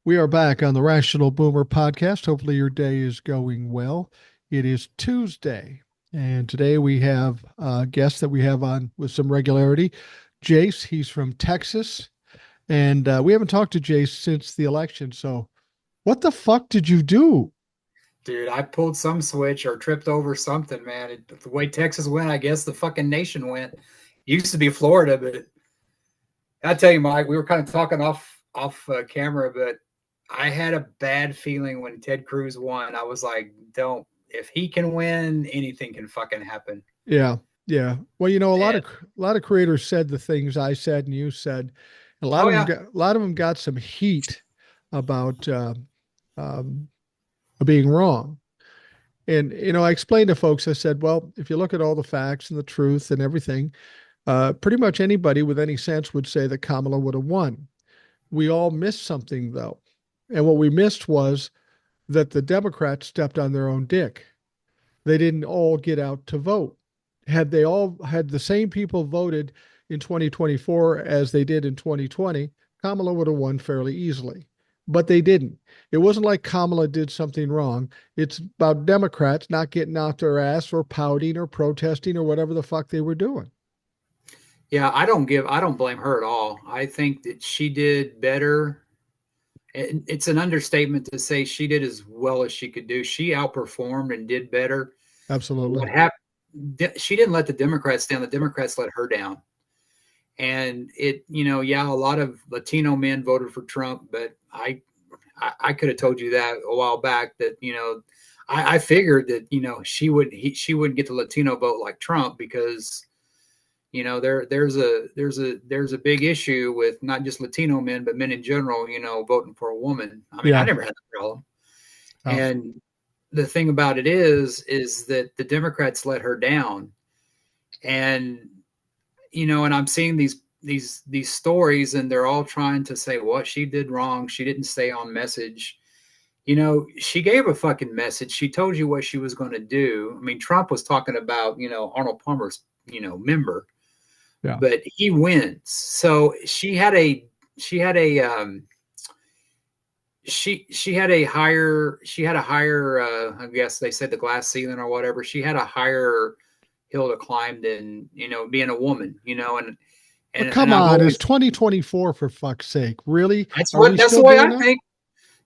We are back on the Rational Boomer podcast. Hopefully, your day is going well. It is Tuesday, and today we have a guest that we have on with some regularity. Jace, he's from Texas, and we haven't talked to Jace since the election. So, what the fuck did you do? Dude, I pulled some switch or tripped over something, man. The way Texas went, I guess the fucking nation went. It used to be Florida, but I tell you, Mike, we were kind of talking off camera, but I had a bad feeling when Ted Cruz won. I was like, don't. If he can win, anything can fucking happen. Yeah, yeah. Well, And a lot of creators said the things I said and you said. oh yeah, A lot of them got some heat about um, being wrong. And, I explained to folks, I said, well, if you look at all the facts and the truth and everything, pretty much anybody with any sense would say that Kamala would have won. We all missed something, though. And what we missed was that the Democrats stepped on their own dick. They didn't all get out to vote. Had the same people voted in 2024 as they did in 2020, Kamala would have won fairly easily. But they didn't. It wasn't like Kamala did something wrong. It's about Democrats not getting out their ass or pouting or protesting or whatever the fuck they were doing. yeah, I don't blame her at all. I think that she did better. It's an understatement to say she did as well as she could do. She outperformed and did better. What Absolutely. happened? She didn't let the Democrats down. The Democrats let her down. And yeah, a lot of Latino men voted for Trump, but I could have told you that a while back that, I figured that, she wouldn't get the Latino vote like Trump because, there's a big issue with not just Latino men, but men in general, voting for a woman. I mean, I Yeah. never had that problem. Oh, And the thing about it is that the Democrats let her down. And and I'm seeing these stories, and they're all trying to say what she did wrong. She didn't stay on message. She gave a fucking message. She told you what she was going to do. I mean, Trump was talking about Arnold Palmer's member, yeah. but he wins. So she had a she had a higher I guess they said the glass ceiling or whatever. She had a higher hill to climb than being a woman, and But and come I've on, it's always 2024 for fuck's sake. Really? Are we that's the still way doing I that? think.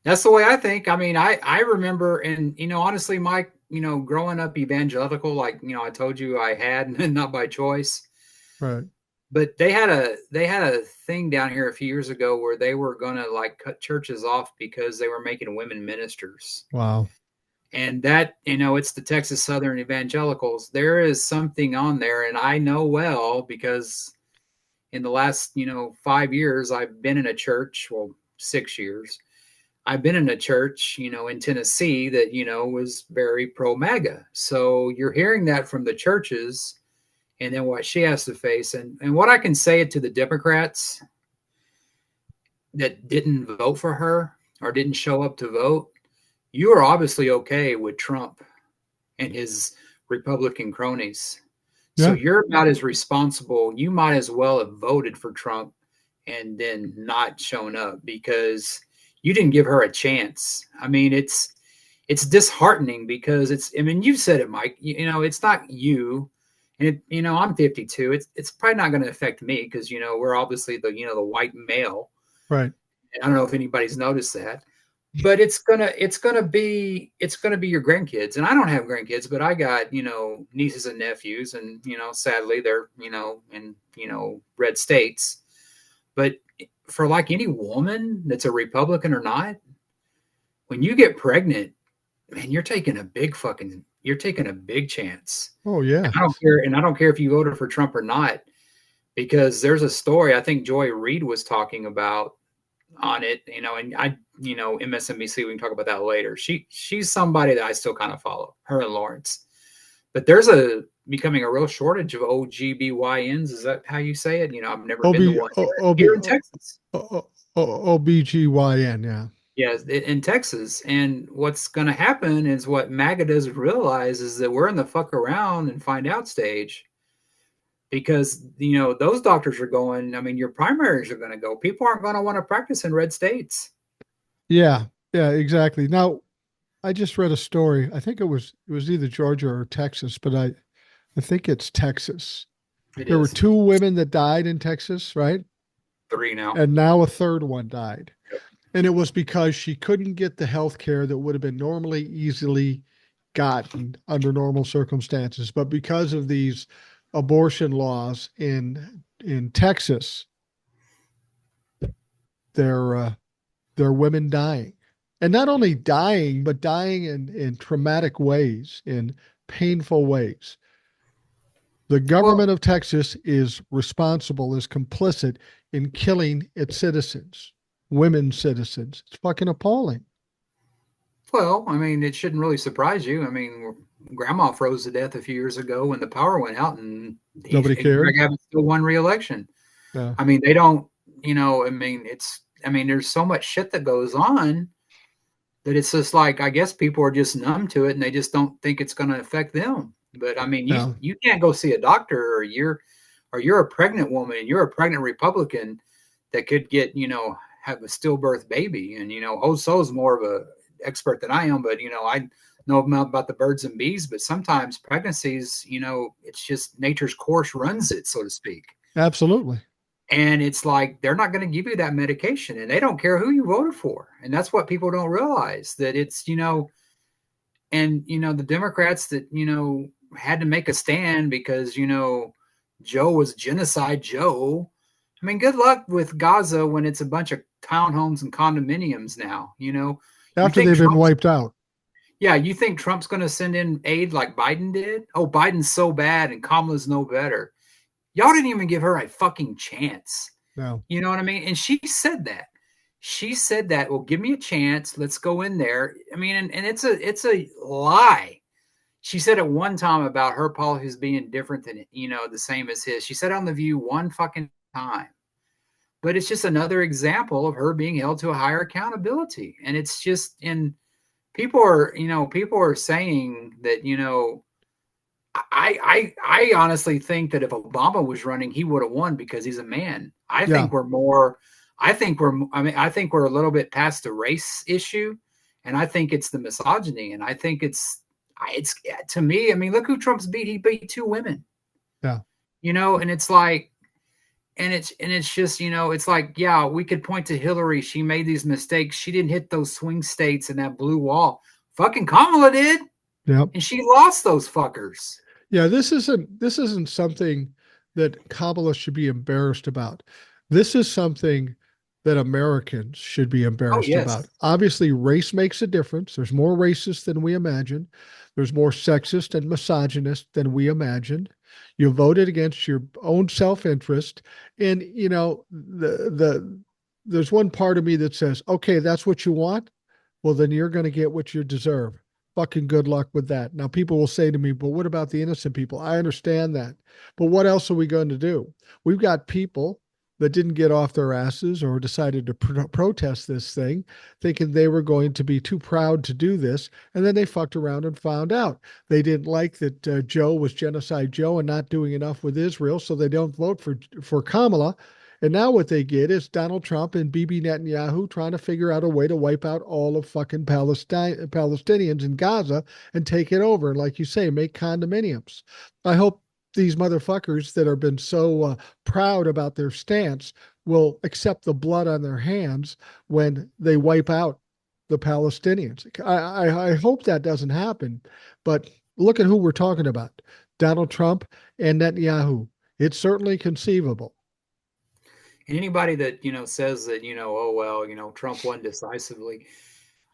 That's the way I think. I mean, I remember, and honestly, Mike, growing up evangelical, like I told you I had, and not by choice. Right. But they had a thing down here a few years ago where they were gonna like cut churches off because they were making women ministers. Wow. And that, it's the Texas Southern Evangelicals. There is something on there, and I know well because in the last 5 years I've been in a church. Well, 6 years I've been in a church, in Tennessee that, was very pro MAGA. So you're hearing that from the churches, and then what she has to face. And what I can say to the Democrats that didn't vote for her or didn't show up to vote, you are obviously okay with Trump and his Republican cronies. So Yeah. you're about as responsible. You might as well have voted for Trump and then not shown up because you didn't give her a chance. I mean, it's disheartening because I mean, you said it, Mike. It's not you. And I'm 52. It's probably not going to affect me because we're obviously the white male. Right. I don't know if anybody's noticed that, but it's gonna be your grandkids. And I don't have grandkids, but I got nieces and nephews, and sadly they're in red states. But for like any woman that's a Republican or not, when you get pregnant, man, you're taking a big chance. Oh, yeah. And I don't care if you voted for Trump or not, because there's a story I think Joy Reid was talking about on it, and MSNBC, we can talk about that later. She's somebody that I still kind of follow, her and Lawrence. But there's becoming a real shortage of OGBYNs. Is that how you say it? I've never been to OB, one OB, here in Texas. OBGYN. Yeah. Yeah, in Texas. And what's going to happen is what MAGA doesn't realize is that we're in the fuck around and find out stage, because those doctors are going. I mean, your primaries are going to go. People aren't going to want to practice in red states. Yeah, yeah, exactly. Now, I just read a story. I think it was either Georgia or Texas, but I think it's Texas. It There were is two women that died in Texas, right? three now. And now a third one died. And it was because she couldn't get the health care that would have been normally easily gotten under normal circumstances. But because of these abortion laws in Texas, there there are women dying. And not only dying, but dying in traumatic ways, in painful ways. The Well, government of Texas is responsible, is complicit in killing its citizens, women citizens. It's fucking appalling. well, I mean, it shouldn't really surprise you. I mean, Grandma froze to death a few years ago when the power went out, and Nobody Greg cared. Abbott still won re-election. Yeah. I mean, they don't, I mean, I mean, there's so much shit that goes on that it's just like, I guess people are just numb to it and they just don't think it's going to affect them. But I mean, Yeah. you can't go see a doctor, or you're a pregnant woman and you're a pregnant Republican that could get, have a stillbirth baby. And, Oso's more of a expert than I am, but, I know about the birds and bees, but sometimes pregnancies, it's just nature's course runs it, so to speak. Absolutely. And it's like they're not going to give you that medication, and they don't care who you voted for. And that's what people don't realize, that it's, and the Democrats that, had to make a stand because, Joe was genocide Joe. I mean, good luck with Gaza when it's a bunch of townhomes and condominiums now. You After think they've been Trump's wiped out. yeah, you think Trump's going to send in aid like Biden did? Oh, Biden's so bad and Kamala's no better. Y'all didn't even give her a fucking chance. No. You know what I mean? And she said that. She said that, well, give me a chance. Let's go in there. I mean, and it's a lie. She said at one time about her policies being different than, the same as his. She said on The View one fucking time. But it's just another example of her being held to a higher accountability. And it's just, and people are saying that, I honestly think that if Obama was running, he would have won because he's a man. Yeah. I think we're a little bit past the race issue, and I think it's the misogyny, and I think it's to me. I mean, look who Trump's beat. He beat two women, Yeah. and it's like, and it's just, it's like, yeah, we could point to Hillary. She made these mistakes. She didn't hit those swing states and that blue wall. Fucking Kamala did, Yep. and she lost those fuckers. Yeah, this isn't something that Kabbalah should be embarrassed about. This is something that Americans should be Oh embarrassed about. yes. Obviously, race makes a difference. There's more racist than we imagine. There's more sexist and misogynist than we imagined. You voted against your own self-interest, and there's one part of me that says, "Okay, that's what you want. Well, then you're going to get what you deserve." Fucking good luck with that. Now, people will say to me, but what about the innocent people? I understand that. But what else are we going to do? We've got people that didn't get off their asses or decided to protest this thing, thinking they were going to be too proud to do this. And then they fucked around and found out. They didn't like that Joe was Genocide Joe and not doing enough with Israel, so they don't vote for Kamala. And now what they get is Donald Trump and Bibi Netanyahu trying to figure out a way to wipe out all of fucking Palestinians in Gaza and take it over. And like you say, make condominiums. I hope these motherfuckers that have been so proud about their stance will accept the blood on their hands when they wipe out the Palestinians. I hope that doesn't happen. But look at who we're talking about, Donald Trump and Netanyahu. It's certainly conceivable. And anybody that, says that, oh well, Trump won decisively.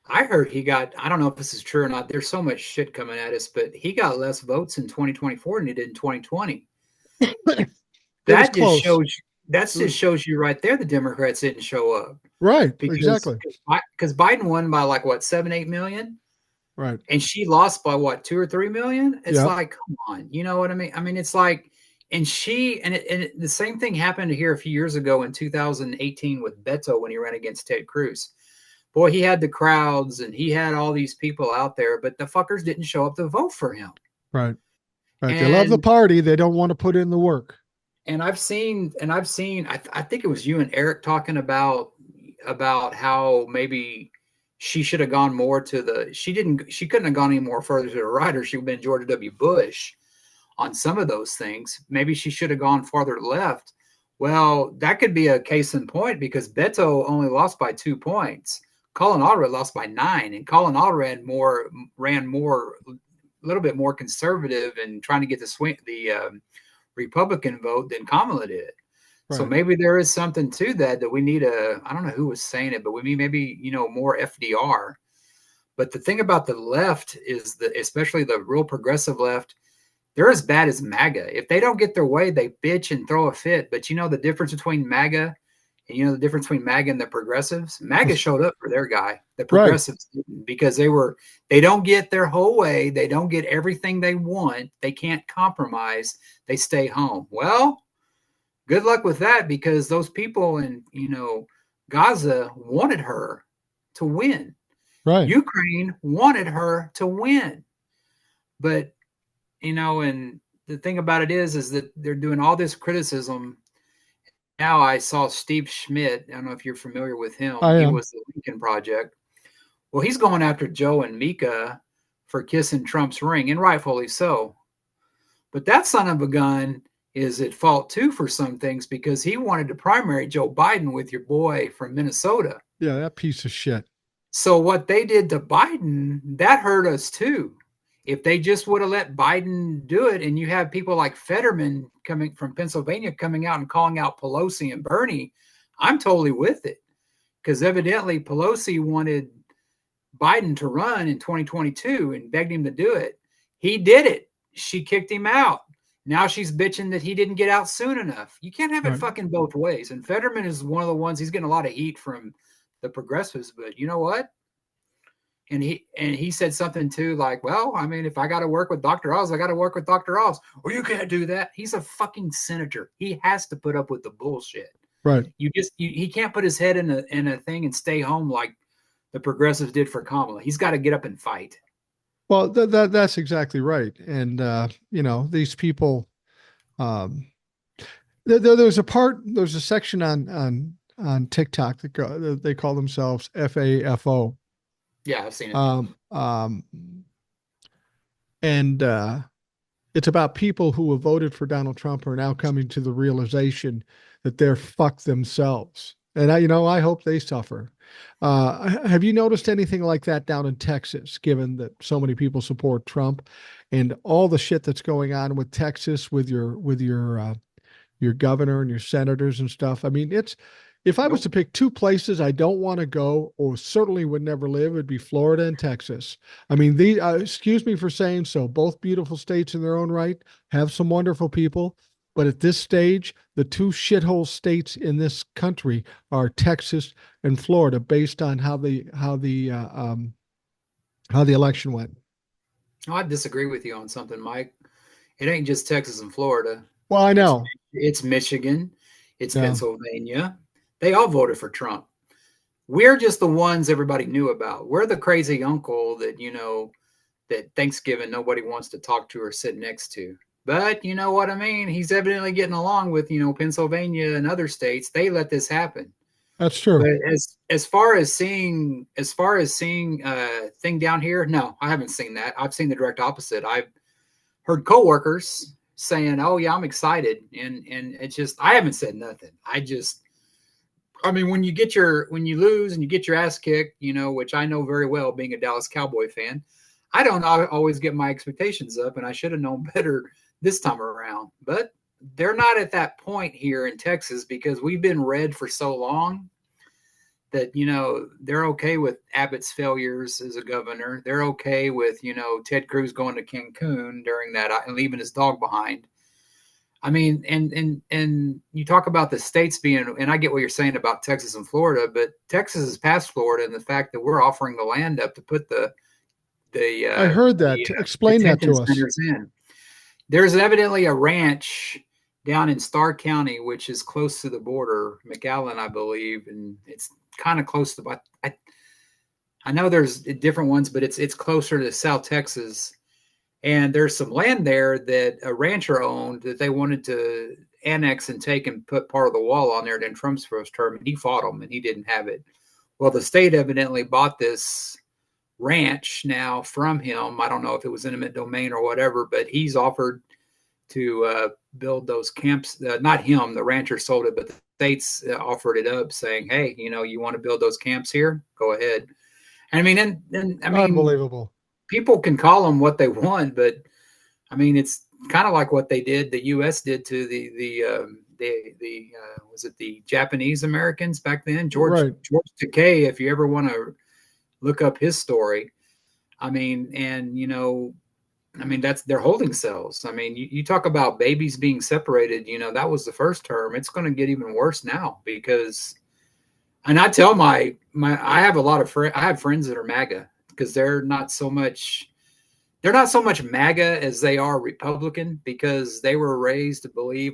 I heard he got, I don't know if this is true or not. There's so much shit coming at us, but he got less votes in 2024 than he did in 2020. It was That just close. shows that It just was shows you right there the Democrats didn't show up right. because Exactly. because Biden won by like what 7-8 million, Right. and she lost by what 2 or 3 million. It's Yep. like, come on, you know what I mean? I mean, it's like, the same thing happened here a few years ago in 2018 with Beto when he ran against Ted Cruz. Boy, he had the crowds and he had all these people out there, but the fuckers didn't show up to vote for him. Right. Right. They love the And party. They don't want to put in the work. I've seen I think it was you and Eric talking about how maybe she should have gone more to the, she couldn't have gone any more further to the right, or she would have been George W. Bush on some of those things. Maybe she should have gone farther left. Well, that could be a case in point, because Beto only lost by 2 points. Colin Allred lost by 9, and Colin Allred ran more, a little bit more conservative and trying to get the Republican vote than Kamala did. Right. So maybe there is something to that we need I don't know who was saying it, but we need maybe, more FDR. But the thing about the left is that, especially the real progressive left, they're as bad as MAGA. If they don't get their way, they bitch and throw a fit. But the difference between MAGA and the difference between MAGA and the progressives? MAGA showed up for their guy. The progressives didn't, because they don't get their whole way. They don't get everything they want. They can't compromise. They stay home. Well, good luck with that, because those people in, Gaza wanted her to win. Right. Ukraine wanted her to win. But, and the thing about it is that they're doing all this criticism. Now I saw Steve Schmidt. I don't know if you're familiar with him. He was the Lincoln Project. Well, he's going after Joe and Mika for kissing Trump's ring, and rightfully so. But that son of a gun is at fault too for some things, because he wanted to primary Joe Biden with your boy from Minnesota. Yeah, that piece of shit. So what they did to Biden, that hurt us too. If they just would have let Biden do it, and you have people like Fetterman coming from Pennsylvania coming out and calling out Pelosi and Bernie, I'm totally with it. Because evidently Pelosi wanted Biden to run in 2022 and begged him to do it. He did it. She kicked him out. Now she's bitching that he didn't get out soon enough. You can't have it fucking both ways. And Fetterman is one of the ones, he's getting a lot of heat from the progressives, but you know what? And he said something too, like, well, I mean, if I got to work with Dr. Oz, I got to work with Dr. Oz. Well, you can't do that. He's a fucking senator. He has to put up with the bullshit. Right. He can't put his head in a thing and stay home like the progressives did for Kamala. He's got to get up and fight. Well, that's exactly right. And, these people, there's a section on TikTok that they call themselves FAFO. Yeah, I've seen it. And it's about people who have voted for Donald Trump are now coming to the realization that they're fucked themselves. And I hope they suffer. Have you noticed anything like that down in Texas, given that so many people support Trump and all the shit that's going on with Texas, with your governor and your senators and stuff? I mean, if I was to pick two places I don't want to go, or certainly would never live, it'd be Florida and Texas. I mean, excuse me for saying so, both beautiful states in their own right, have some wonderful people. But at this stage, the two shithole states in this country are Texas and Florida, based on how the election went. Oh, I disagree with you on something, Mike. It ain't just Texas and Florida. Well, I know. It's Michigan. It's Pennsylvania. They all voted for Trump. We're just the ones everybody knew about. We're the crazy uncle that, that Thanksgiving nobody wants to talk to or sit next to. But you know what I mean? He's evidently getting along with, Pennsylvania and other states. They let this happen. That's true. But as far as seeing thing down here, no, I haven't seen that. I've seen the direct opposite. I've heard coworkers saying, "Oh yeah, I'm excited," and it's just, I haven't said nothing. I mean, when you lose and you get your ass kicked, which I know very well, being a Dallas Cowboy fan, I don't always get my expectations up, and I should have known better this time around. But they're not at that point here in Texas, because we've been red for so long that, they're okay with Abbott's failures as a governor. They're okay with, Ted Cruz going to Cancun during that and leaving his dog behind. I mean, and you talk about the states being, and I get what you're saying about Texas and Florida, but Texas is past Florida, and the fact that we're offering the land up to put I heard that. Explain that to us. In. There's evidently a ranch down in Starr County, which is close to the border, McAllen, I believe, and it's kind of close to. I know there's different ones, but it's closer to South Texas, and there's some land there that a rancher owned that they wanted to annex and take and put part of the wall on there during Trump's first term, and he fought them, and he didn't have it. Well, the state evidently bought this ranch now from him. I don't know if it was eminent domain or whatever, but he's offered to build those camps. Not him, the rancher sold it, but the states offered it up, saying, "Hey, you want to build those camps here? Go ahead." And I mean, and I mean, Unbelievable. people can call them what they want, but I mean, it's kind of like what they did. The U.S. did to the was it the Japanese Americans back then? Right. George Takei, if you ever want to look up his story. I mean, and I mean, that's their holding cells. I mean, you talk about babies being separated, that was the first term. It's going to get even worse now because, and I tell I have a lot of friends, I have friends that are MAGA because they're not so much MAGA as they are Republican because they were raised to believe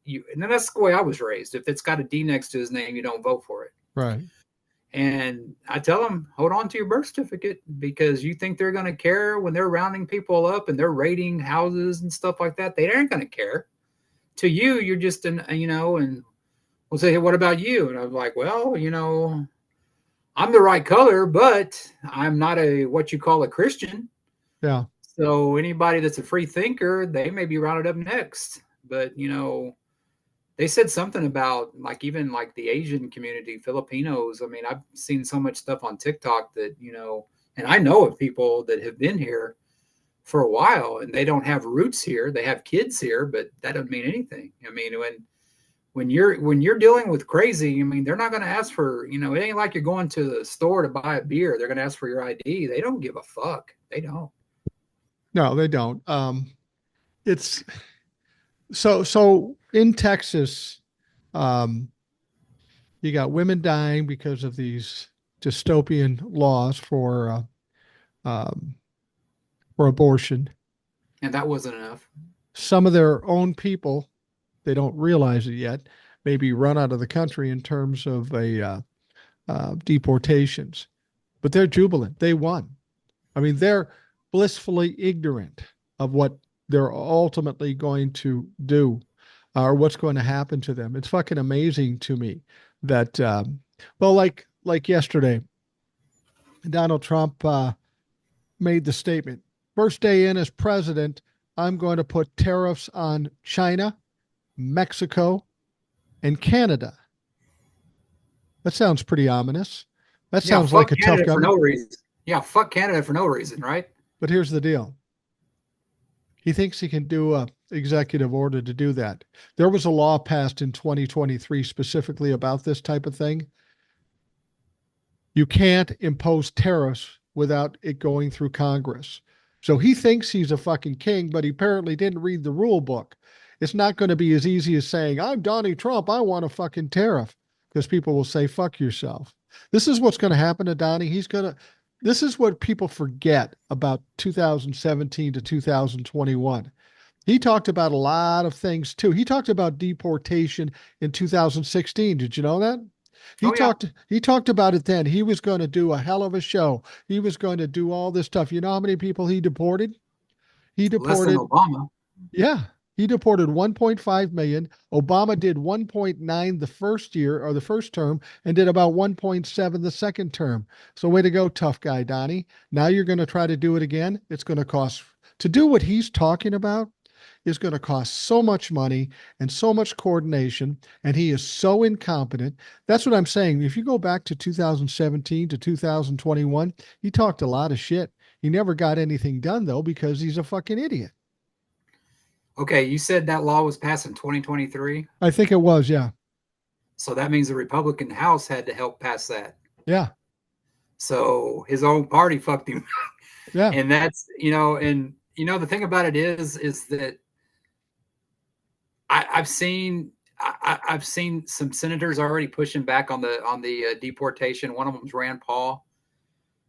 and that's the way I was raised. If it's got a D next to his name, you don't vote for it. Right. And I tell them, hold on to your birth certificate because you think they're going to care when they're rounding people up and they're raiding houses and stuff like that. They aren't going to care. To you, you're just and we'll say, hey, what about you? And I'm like, well, I'm the right color, but I'm not what you call a Christian. Yeah. So anybody that's a free thinker, they may be rounded up next. But, they said something about even the Asian community, Filipinos. I mean, I've seen so much stuff on TikTok that, and I know of people that have been here for a while and they don't have roots here. They have kids here, but that doesn't mean anything. I mean, when you're dealing with crazy, I mean, they're not going to ask for, it ain't like you're going to the store to buy a beer. They're going to ask for your ID. They don't give a fuck. They don't. No, they don't. It's so in Texas, um, you got women dying because of these dystopian laws for abortion. And that wasn't enough. Some of their own people, they don't realize it yet, maybe run out of the country in terms of deportations, but they're jubilant. They won. I mean, they're blissfully ignorant of what they're ultimately going to do or what's going to happen to them. It's fucking amazing to me that, well, like yesterday, Donald Trump made the statement, first day in as president, I'm going to put tariffs on China, Mexico, and Canada. That sounds pretty ominous. That sounds like a tough Canada for government. no reason. Yeah, fuck Canada for no reason, right? But here's the deal. He thinks he can do a executive order to do that. There was a law passed in 2023 specifically about this type of thing. You can't impose tariffs without it going through Congress. So he thinks he's a fucking king, but he apparently didn't read the rule book. It's not going to be as easy as saying, I'm Donnie Trump, I want a fucking tariff, because people will say, fuck yourself. This is what's going to happen to Donnie. This is what people forget about 2017 to 2021. He talked about a lot of things too. He talked about deportation in 2016. Did you know that? He talked about it then. He was going to do a hell of a show. He was going to do all this stuff. You know how many people he deported? He Less than deported, Obama. yeah, he deported 1.5 million. Obama did 1.9 the first year or the first term and did about 1.7 the second term. So way to go, tough guy, Donnie. Now you're going to try to do it again. It's going to cost to do what he's talking about is going to cost so much money and so much coordination, and he is so incompetent. That's what I'm saying. If you go back to 2017 to 2021, he talked a lot of shit. He never got anything done, though, because he's a fucking idiot. Okay, you said that law was passed in 2023. I think it was, yeah. So that means the Republican House had to help pass that. Yeah. So his own party fucked him. Yeah. And that's, the thing about it is that I've seen some senators already pushing back on the deportation. One of them is Rand Paul,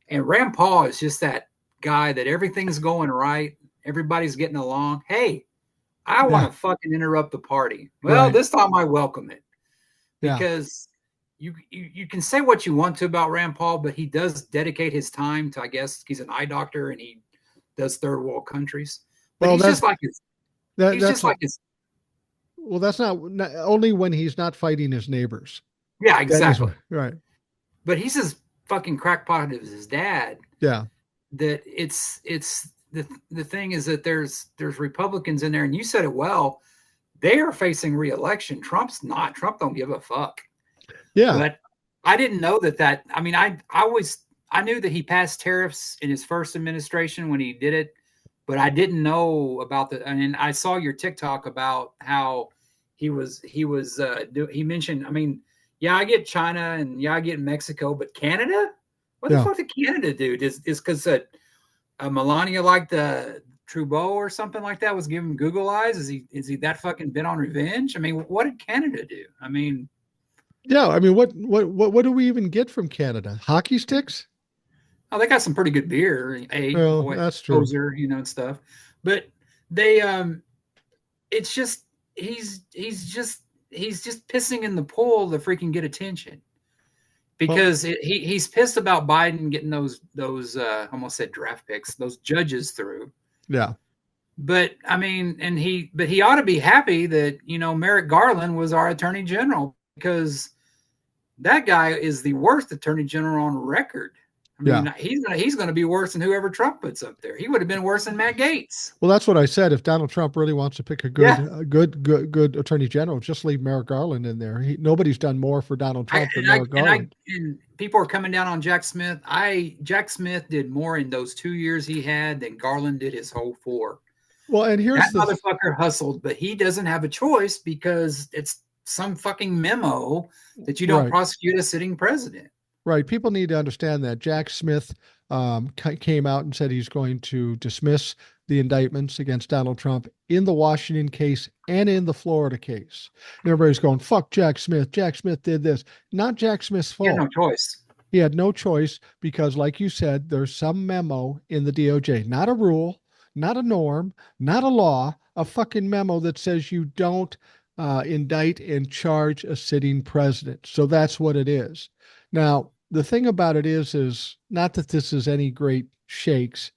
and Rand Paul is just that guy that everything's going right, everybody's getting along. Hey, I want to fucking interrupt the party. Well, This time I welcome it because you can say what you want to about Rand Paul, but he does dedicate his time to, I guess he's an eye doctor and he does third world countries. But he's just like his. Well, that's not only when he's not fighting his neighbors. Yeah, exactly. Right. but he's as fucking crackpot as his dad. Yeah. That it's the thing is that there's Republicans in there, and you said it well. They are facing re-election. Trump's not. Trump don't give a fuck. Yeah. But I didn't know that. I mean, I knew that he passed tariffs in his first administration when he did it, but I didn't know about the. I mean, I saw your TikTok about how he mentioned. I mean, yeah, I get China and yeah, I get Mexico, but Canada. What the Yeah. fuck did Canada do? Is because Melania liked the Trudeau or something like that was giving Google eyes? Is he that fucking bent on revenge? I mean, what did Canada do? I mean, Yeah. I mean, what do we even get from Canada? Hockey sticks? oh, they got some pretty good beer, Well, boy, that's true. poser, and stuff. But they, it's just he's just pissing in the pool to freaking get attention Well, because he's pissed about Biden getting those almost said draft picks, those judges through. yeah. But I mean, but he ought to be happy that Merrick Garland was our attorney general because that guy is the worst attorney general on record. I Yeah. mean, he's gonna be worse than whoever Trump puts up there. He would have been worse than Matt Gaetz. Well, that's what I said. If Donald Trump really wants to pick Yeah, good attorney general, just leave Merrick Garland in there. Nobody's done more for Donald I Trump than and I Merrick and I Garland. and people are coming down on Jack Smith. Jack Smith did more in those 2 years he had than Garland did his whole four. Well, and That here's motherfucker hustled, but he doesn't have a choice because it's some fucking memo that you don't right. prosecute a sitting president. Right. People need to understand that Jack Smith came out and said he's going to dismiss the indictments against Donald Trump in the Washington case and in the Florida case. And everybody's going, fuck Jack Smith. Jack Smith did this. Not Jack Smith's He had no fault. choice. He had no choice because, like you said, there's some memo in the DOJ, not a rule, not a norm, not a law, a fucking memo that says you don't indict and charge a sitting president. So that's what it is. Now, the thing about it is not that this is any great shakes,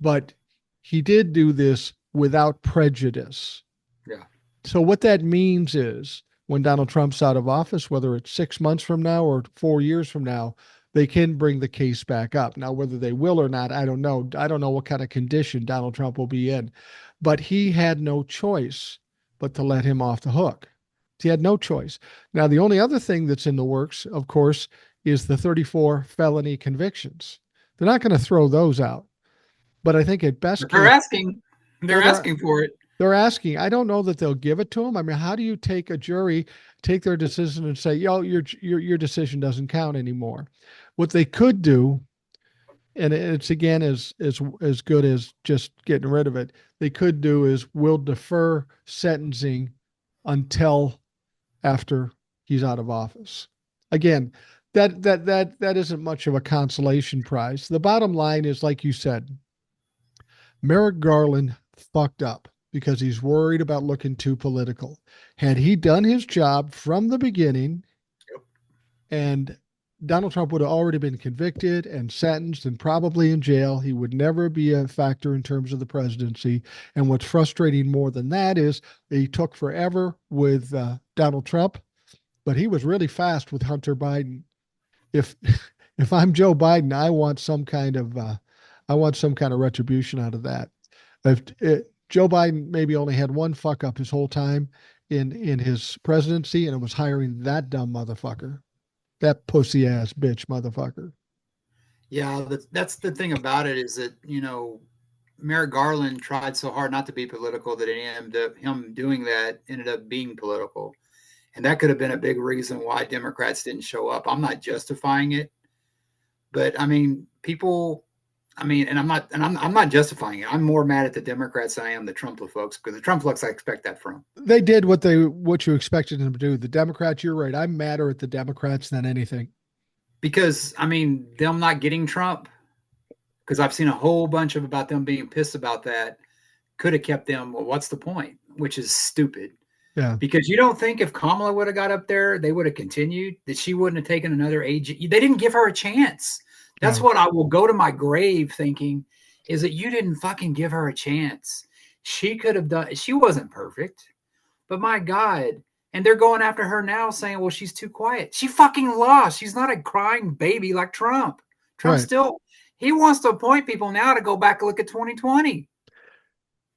but he did do this without prejudice. Yeah. So what that means is when Donald Trump's out of office, whether it's 6 months from now or 4 years from now, they can bring the case back up. Now, whether they will or not, I don't know. I don't know what kind of condition Donald Trump will be in, but he had no choice but to let him off the hook. He had no choice. Now, the only other thing that's in the works, of course, is the 34 felony convictions. They're not going to throw those out, but I think at best They're case, asking. They're asking for it. they're asking. I don't know that they'll give it to them. I mean, how do you take a jury, take their decision, and say, "Yo, your decision doesn't count anymore"? What they could do, and it's again as good as just getting rid of it. They could do is we'll defer sentencing until after he's out of office. Again, that isn't much of a consolation prize. The bottom line is, like you said, Merrick Garland fucked up because he's worried about looking too political. Had he done his job from the beginning, Yep. and Donald Trump would have already been convicted and sentenced and probably in jail. He would never be a factor in terms of the presidency. And what's frustrating more than that is he took forever with Donald Trump, but he was really fast with Hunter Biden. If if I'm Joe Biden, I want some kind of retribution out of that. If Joe Biden maybe only had one fuck up his whole time in his presidency, and it was hiring that dumb motherfucker, that pussy ass bitch motherfucker. Yeah, that's the thing about it is that Merrick Garland tried so hard not to be political that him doing that ended up being political, and that could have been a big reason why Democrats didn't show up. I'm not justifying it, but I mean, people. I mean, and I'm not justifying it. I'm more mad at the Democrats than I am the Trump folks because the Trump folks I expect that from. They did what you expected them to do. The Democrats, you're right. I'm madder at the Democrats than anything. Because I mean, them not getting Trump, because I've seen a whole bunch of about them being pissed about that. Could have kept them. Well, what's the point? Which is stupid. Yeah. Because you don't think if Kamala would have got up there, they would have continued, that she wouldn't have taken another AG. They didn't give her a chance. That's No. what I will go to my grave thinking is that you didn't fucking give her a chance. She could have done, she wasn't perfect, but my God, And they're going after her now saying, well, she's too quiet. She fucking lost. She's not a crying baby like Trump. Trump Right. still, he wants to appoint people now to go back and look at 2020.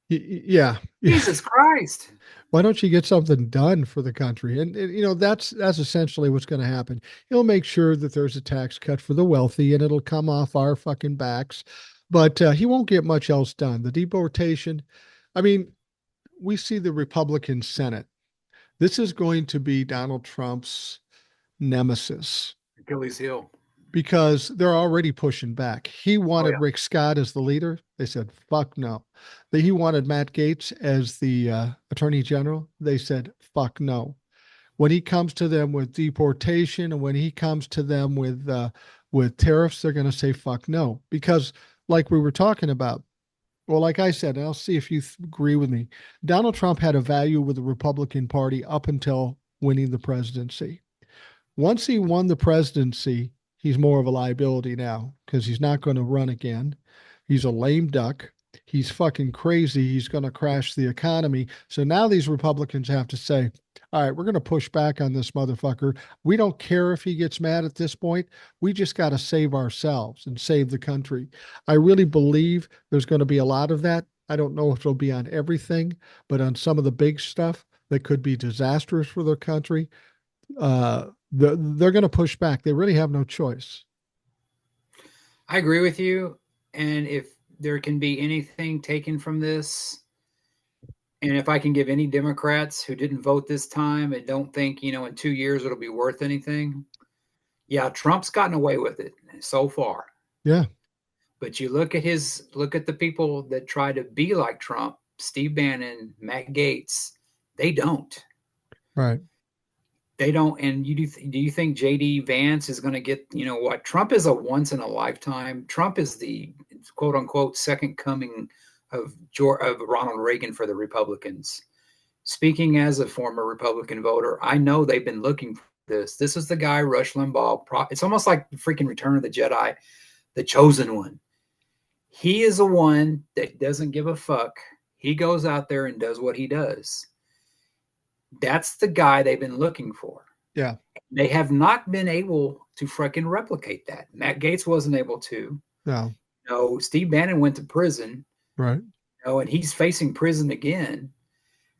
Yeah. Yeah. Jesus Christ. Why don't you get something done for the country? And you know, that's essentially what's going to happen. He'll make sure that there's a tax cut for the wealthy and it'll come off our fucking backs. But he won't get much else done. The deportation, I mean, we see the Republican Senate. This is going to be Donald Trump's nemesis Achilles heel. because they're already pushing back. He Oh, wanted yeah. Rick Scott as the leader. They said, fuck no. He wanted Matt Gaetz as the attorney general. They said, fuck no. When he comes to them with deportation and when he comes to them with tariffs, they're going to say, fuck no. Because like we were talking about, well, like I said, and I'll see if you agree with me, Donald Trump had a value with the Republican Party up until winning the presidency. Once he won the presidency, he's more of a liability now because he's not going to run again. He's a lame duck. He's fucking crazy. He's going to crash the economy. So now these Republicans have to say, all right, we're going to push back on this motherfucker. We don't care if he gets mad at this point. We just got to save ourselves and save the country. I really believe there's going to be a lot of that. I don't know if it'll be on everything, but on some of the big stuff that could be disastrous for their country, they're going to push back. They really have no choice. I agree with you. And if there can be anything taken from this, and if I can give any Democrats who didn't vote this time and don't think, in 2 years it'll be worth anything, yeah, Trump's gotten away with it so far. Yeah. But you look at the people that try to be like Trump, Steve Bannon, Matt Gaetz, they don't. Right. They don't. And do you think JD Vance is going to get, what? Trump is a once in a lifetime. Trump is the quote unquote second coming of Ronald Reagan for the Republicans. Speaking as a former Republican voter, I know they've been looking for this. This is the guy, Rush Limbaugh. It's almost like the freaking Return of the Jedi, the chosen one. He is the one that doesn't give a fuck. He goes out there and does what he does. That's the guy they've been looking for. Yeah. They have not been able to freaking replicate that. Matt Gaetz wasn't able to. No. Steve Bannon went to prison. Right. And he's facing prison again.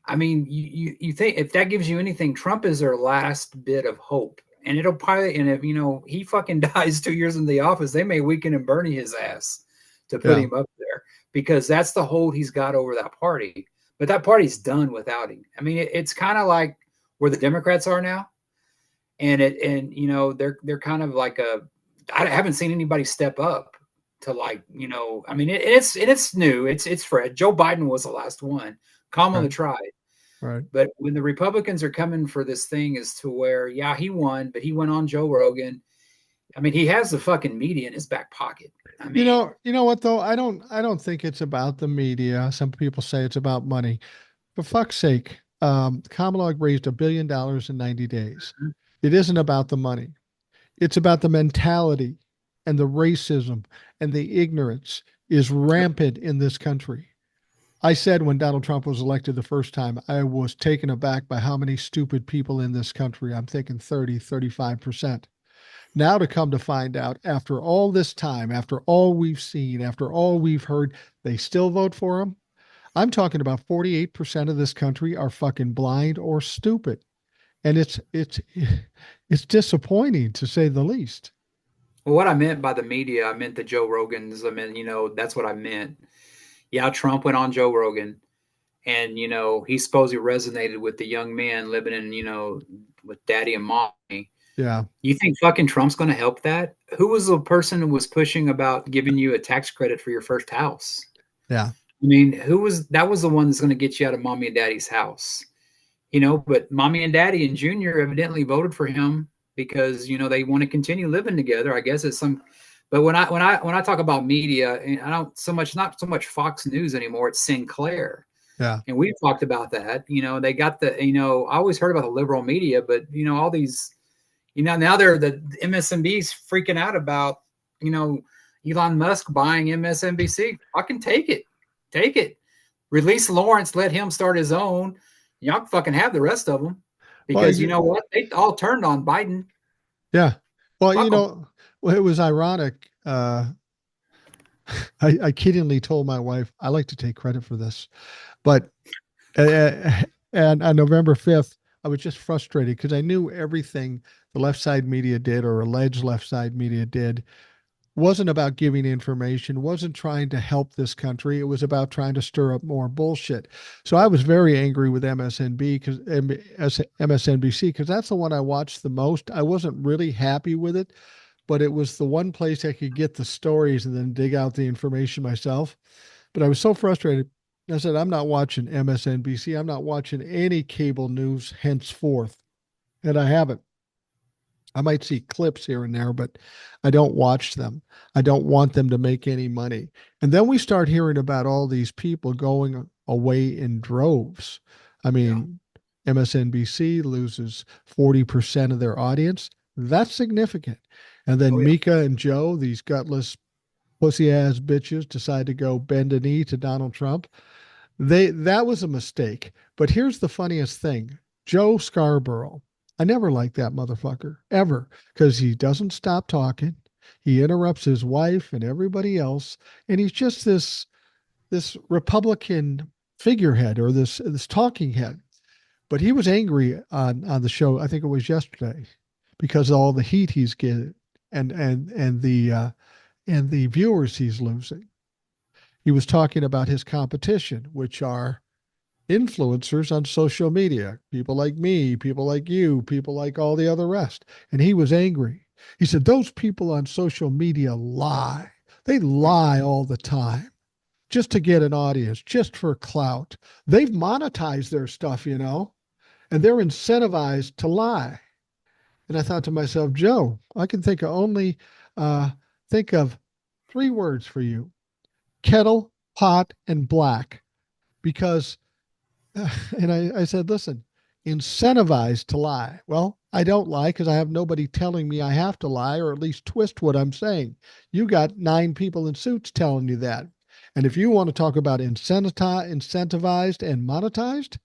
I mean, you think if that gives you anything, Trump is their last bit of hope. And it'll probably, and if, he fucking dies 2 years in the office, they may weaken and burn his ass to put him up there because that's the hold he's got over that party. But that party's done without him. I mean, it's kind of like where the Democrats are now. And they're kind of like I haven't seen anybody step up to I mean, it's new. It's Fred. Joe Biden was the last one. Kamala tried. Right. But when the Republicans are coming for this thing is to where, yeah, he won, but he went on Joe Rogan. I mean, he has the fucking media in his back pocket. I mean, you know what though? I don't think it's about the media. Some people say it's about money. For fuck's sake, Kamala raised $1 billion in 90 days. It isn't about the money. It's about the mentality and the racism and the ignorance is rampant in this country. I said when Donald Trump was elected the first time, I was taken aback by how many stupid people in this country. I'm thinking 35%. Now to come to find out after all this time, after all we've seen, after all we've heard, they still vote for him. I'm talking about 48% of this country are fucking blind or stupid. And it's disappointing to say the least. Well, what I meant by the media, I meant the Joe Rogans. I mean, that's what I meant. Yeah, Trump went on Joe Rogan and, he supposedly resonated with the young men living in, with daddy and mommy. Yeah. You think fucking Trump's going to help that? Who was the person who was pushing about giving you a tax credit for your first house? Yeah. I mean, that was the one that's going to get you out of mommy and daddy's house, but mommy and daddy and Junior evidently voted for him because, they want to continue living together. I guess it's but when I talk about media, and I don't not so much Fox News anymore, it's Sinclair. Yeah. And we've talked about that, they got I always heard about the liberal media, but all these, now they're the MSNBC's freaking out about, Elon Musk buying MSNBC. Fucking take it. Release Lawrence, let him start his own. Y'all fucking have the rest of them. Well, because you know what? They all turned on Biden. yeah. Well, Fuck them. well, it was ironic. I kiddingly told my wife, I like to take credit for this, but and on November 5th, I was just frustrated because I knew everything the left side media did or alleged left side media did wasn't about giving information, wasn't trying to help this country. It was about trying to stir up more bullshit. So I was very angry with MSNBC because that's the one I watched the most. I wasn't really happy with it, but it was the one place I could get the stories and then dig out the information myself. But I was so frustrated. I said, I'm not watching MSNBC. I'm not watching any cable news henceforth. And I haven't. I might see clips here and there, but I don't watch them. I don't want them to make any money. And then we start hearing about all these people going away in droves. I Yeah. mean, MSNBC loses 40% of their audience. That's significant. And Oh then yeah. Mika and Joe, these gutless pussy ass bitches, decide to go bend a knee to Donald Trump. That was a mistake. But here's the funniest thing. Joe Scarborough. I never liked that motherfucker ever because he doesn't stop talking. He interrupts his wife and everybody else, and he's just this Republican figurehead or this talking head. But he was angry on the show. I think it was yesterday because of all the heat he's getting and the viewers he's losing. He was talking about his competition, which are influencers on social media, people like me, people like you, people like all the other rest. And he was angry. He said, those people on social media lie. They lie all the time just to get an audience, just for clout. They've monetized their stuff, and they're incentivized to lie. And I thought to myself, Joe, I can uh, think of three words for you: kettle, pot, and black. Because and I said, listen, incentivized to lie. Well, I don't lie because I have nobody telling me I have to lie or at least twist what I'm saying. You got 9 people in suits telling you that. And if you want to talk about incentivized and monetized,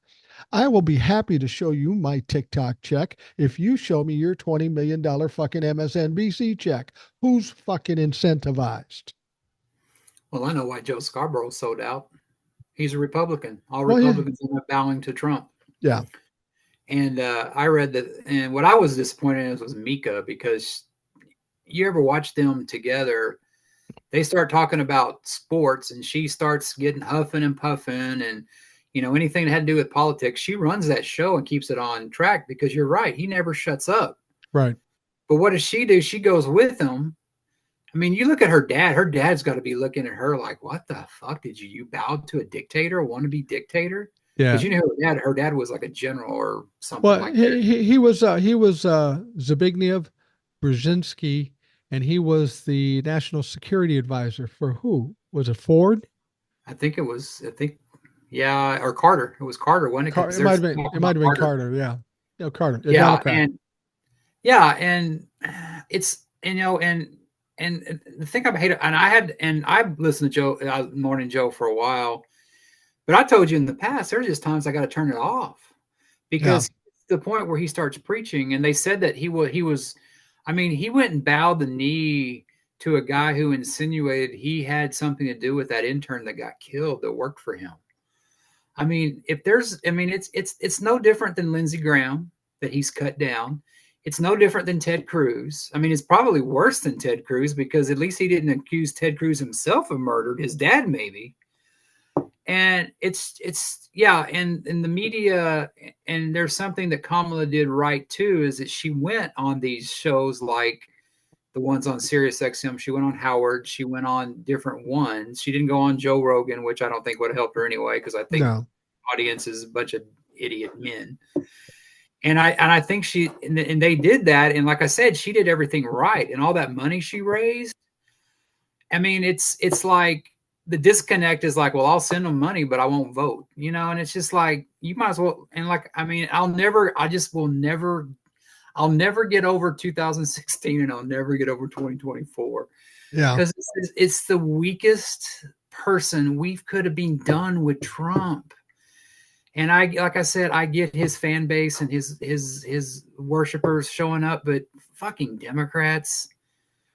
I will be happy to show you my TikTok check if you show me your $20 million fucking MSNBC check. Who's fucking incentivized? Well, I know why Joe Scarborough sold out. He's a Republican. All Well, yeah, Republicans end up bowing to Trump. yeah, And I read that, and what I was disappointed in was Mika, because you ever watch them together? They start talking about sports, and she starts getting huffing and puffing, and anything that had to do with politics. She runs that show and keeps it on track because you're right, he never shuts up. right. But what does she do? She goes with him. I mean, you look at her dad. Her dad's got to be looking at her like, "What the fuck did you bow to a dictator, a wannabe dictator?" Because Yeah. her dad was like a general or something Well, like that. he was Zbigniew Brzezinski, and he was the national security advisor for who? Was it Ford? I think it was. Yeah, or Carter. It was Carter, wasn't it? Because It they're might have been. talking It might about have been Carter. Carter. Yeah, Carter, a Yeah, Democrat. and yeah, and it's and the thing I hate, and I've listened to Joe Morning Joe for a while, but I told you in the past there's just times I got to turn it off Yeah, because the point where he starts preaching, and they said that he was, I mean, he went and bowed the knee to a guy who insinuated he had something to do with that intern that got killed that worked for him. I mean, it's no different than Lindsey Graham that he's cut down. It's no different than Ted Cruz. I mean, it's probably worse than Ted Cruz because at least he didn't accuse Ted Cruz himself of murder. His dad maybe. And it's yeah, and in the media, and there's something that Kamala did right too, is that she went on these shows like the ones on Sirius XM. She went on Howard. She went on different ones. She didn't go on Joe Rogan, which I don't think would have helped her anyway, because I think no, audience is a bunch of idiot men. And I think and they did that. And like I said, she did everything right. And all that money she raised, I mean, it's like the disconnect is like, well, I'll send them money, but I won't vote, and it's just like, you might as well. And like, I mean, I'll never get over 2016, and I'll never get over 2024 yeah, because it's the weakest person we could have been done with Trump. And like I said, I get his fan base and his worshipers showing up, but fucking Democrats,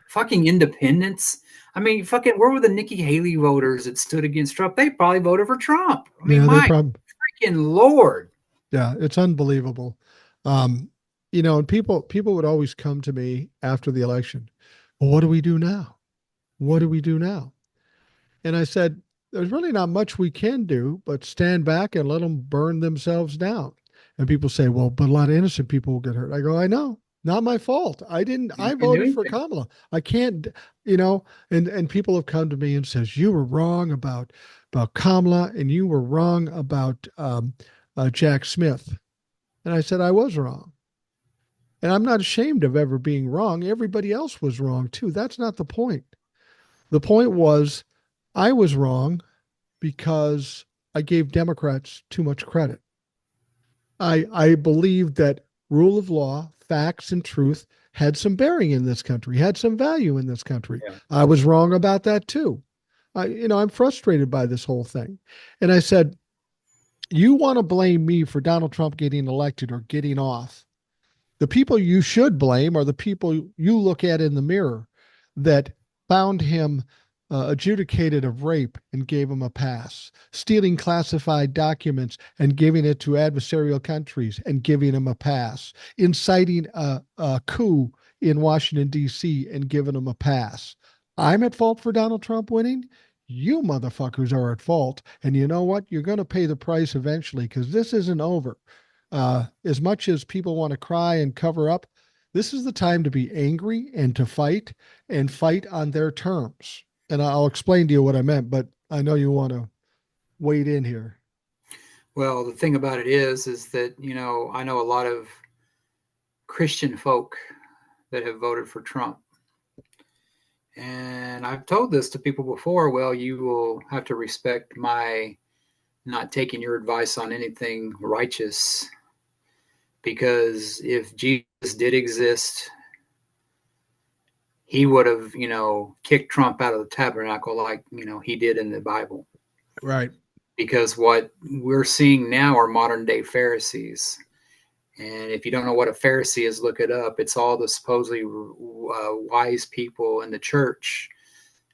fucking independents. I mean, fucking, where were the Nikki Haley voters that stood against Trump? They probably voted for Trump. I mean, Yeah, they my probably. freaking Lord. Yeah, it's unbelievable. Um, and people would always come to me after the election. Well, what do we do now? What do we do now? And I said, there's really not much we can do but stand back and let them burn themselves down. And people say, well, but a lot of innocent people will get hurt. I go, I know, not my fault. You I can do voted for anything. Kamala. I can't, and people have come to me and says, you were wrong about Kamala and you were wrong about Jack Smith. And I said, I was wrong. And I'm not ashamed of ever being wrong. Everybody else was wrong too. That's not the point. The point was I was wrong because I gave Democrats too much credit. I believed that rule of law, facts, and truth had some bearing in this country, had some value in this country. Yeah. I was wrong about that too. I'm frustrated by this whole thing. And I said, you want to blame me for Donald Trump getting elected or getting off. The people you should blame are the people you look at in the mirror that found him adjudicated of rape and gave him a pass, stealing classified documents and giving it to adversarial countries and giving him a pass, inciting a coup in Washington, D.C. and giving him a pass. I'm at fault for Donald Trump winning. You motherfuckers are at fault. And you know what? You're going to pay the price eventually because this isn't over. As much as people want to cry and cover up, this is the time to be angry and fight on their terms. And I'll explain to you what I meant, but I know you want to wade in here. Well, the thing about it is that, I know a lot of Christian folk that have voted for Trump. And I've told this to people before. Well, you will have to respect my not taking your advice on anything righteous, because if Jesus did exist, he would have, kicked Trump out of the tabernacle like, he did in the Bible. Right. Because what we're seeing now are modern day Pharisees. And if you don't know what a Pharisee is, look it up. It's all the supposedly wise people in the church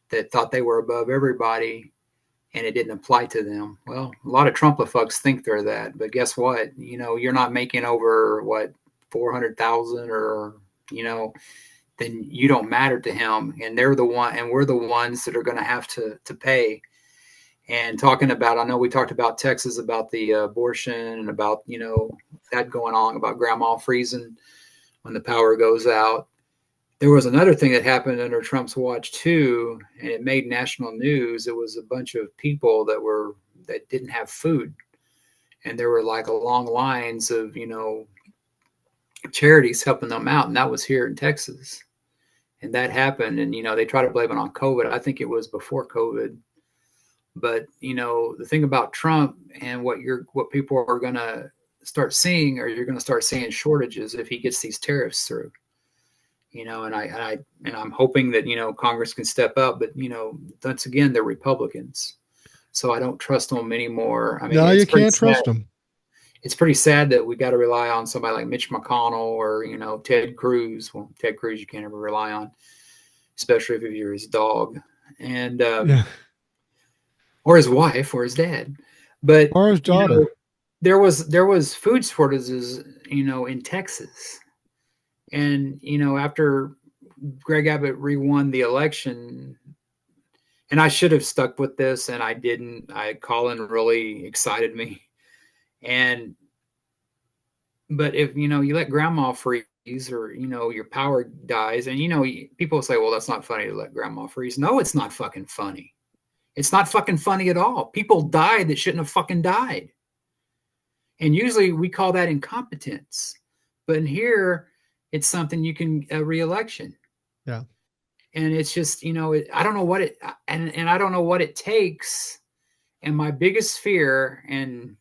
that thought they were above everybody, and it didn't apply to them. Well, a lot of Trump-a-fucks think they're that, but guess what? You're not making over 400,000, or then you don't matter to him, and they're the one, and we're the ones that are going to have to pay. And talking about, I know we talked about Texas, about the abortion, and about that going on, about grandma freezing when the power goes out. There was another thing that happened under Trump's watch too, and it made national news. It was a bunch of people that didn't have food, and there were like long lines of charities helping them out, and that was here in Texas. And that happened, and they try to blame it on COVID. I think it was before COVID. But the thing about Trump and what people are going to start seeing, or you're going to start seeing shortages if he gets these tariffs through. And I'm hoping that Congress can step up, but once again, they're Republicans, so I don't trust them anymore. I mean, No, it's you pretty can't sad. trust them. It's pretty sad that we got to rely on somebody like Mitch McConnell or Ted Cruz. Well, Ted Cruz you can't ever rely on, especially if you're his dog, and Yeah. or his wife or his dad. But Or his daughter. there was food shortages in Texas, and after Greg Abbott re-won the election, and I should have stuck with this, and I didn't. Colin really excited me, but if you let grandma freeze, or your power dies, and people say, well, that's not funny to let grandma freeze. No, it's not fucking funny. It's not fucking funny at all. People died that shouldn't have fucking died. And usually we call that incompetence. But in here, it's something you can re-election. Yeah. And it's just, I don't know what it, and I don't know what it takes. And my biggest fear, and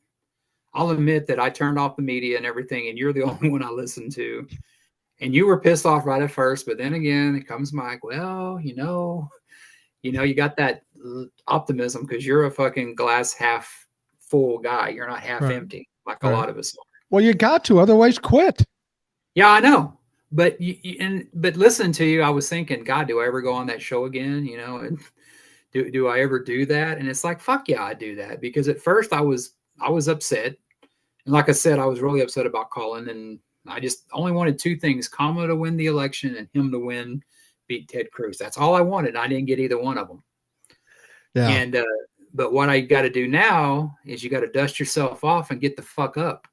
I'll admit that I turned off the media and everything, and you're the only one I listened to. And you were pissed off right at first, but then again, it comes Mike, well, you got that optimism because you're a fucking glass half full guy. You're not half Right. empty like a Right. lot of us are. Well, you got to, otherwise quit. Yeah, I know. But but listening to you, I was thinking, God, do I ever go on that show again? And do I ever do that? And it's like, fuck yeah, I do that. Because at first I was upset. And like I said, I was really upset about Colin, and I just only wanted two things: Kamala to win the election and him to beat Ted Cruz. That's all I wanted. I didn't get either one of them. Yeah. And but what I got to do now is you got to dust yourself off and get the fuck up,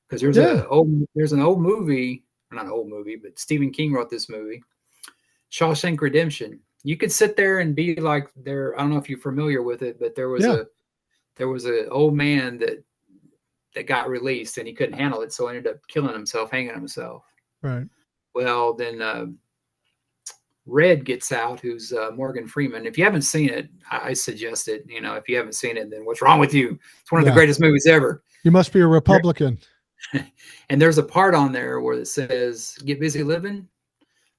because Yeah. there's an old movie, not an old movie, but Stephen King wrote this movie, Shawshank Redemption. You could sit there and be like there. I don't know if you're familiar with it, but Yeah. there was an old man that got released and he couldn't handle it, so ended up killing himself, hanging himself. Right. Well, then Red gets out, who's Morgan Freeman. If you haven't seen it, I suggest it. If you haven't seen it, then what's wrong with you? It's one of the Yeah. greatest movies ever. You must be a Republican. And there's a part on there where it says, "Get busy living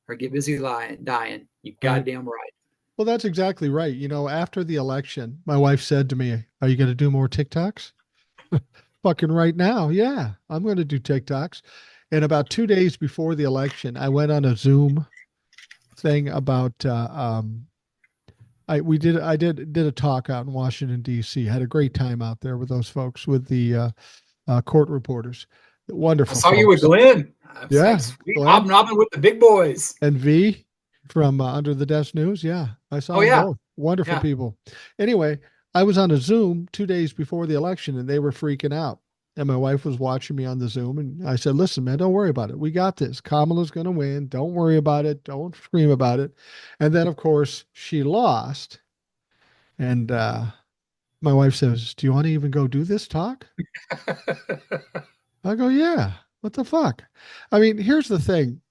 or get busy dying." You goddamn right. Well, that's exactly right. After the election, my wife said to me, "Are you going to do more TikToks?" Fucking right now. Yeah, I'm going to do TikToks. And about 2 days before the election, I went on a Zoom thing about I did a talk out in Washington D.C. Had a great time out there with those folks, with the court reporters. I Wonderful saw you with folks. Glenn. I was Yeah, like, sweet, Glenn hobnobbing with the big boys. and V from Under the Desk News. Yeah, I saw Oh them yeah, both. Wonderful yeah. people. Anyway, I was on a Zoom 2 days before the election, and they were freaking out. And my wife was watching me on the Zoom, and I said, "Listen, man, don't worry about it. We got this. Kamala's going to win. Don't worry about it. Don't scream about it." And then, of course, she lost. And my wife says, "Do you want to even go do this talk?" I go, "Yeah. What the fuck?" I mean, here's the thing.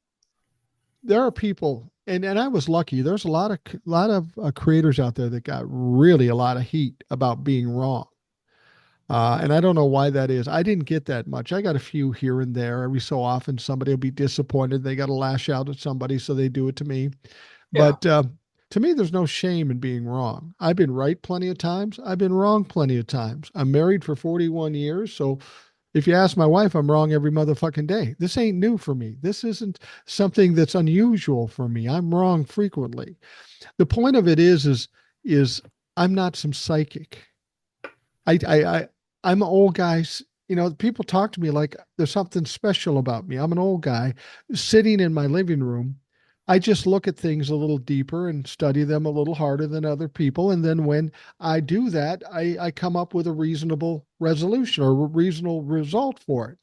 There are people, and I was lucky. There's a lot of creators out there that got really a lot of heat about being wrong. And I don't know why that is. I didn't get that much. I got a few here and there. Every so often, somebody will be disappointed. They got to lash out at somebody, so they do it to me. Yeah. But to me, there's no shame in being wrong. I've been right plenty of times. I've been wrong plenty of times. I'm married for 41 years. So if you ask my wife, I'm wrong every motherfucking day. This ain't new for me. This isn't something that's unusual for me. I'm wrong frequently. The point of it is I'm not some psychic. I I'm an old guy. People talk to me like there's something special about me. I'm an old guy sitting in my living room. I just look at things a little deeper and study them a little harder than other people. And then when I do that, I come up with a reasonable resolution or a reasonable result for it.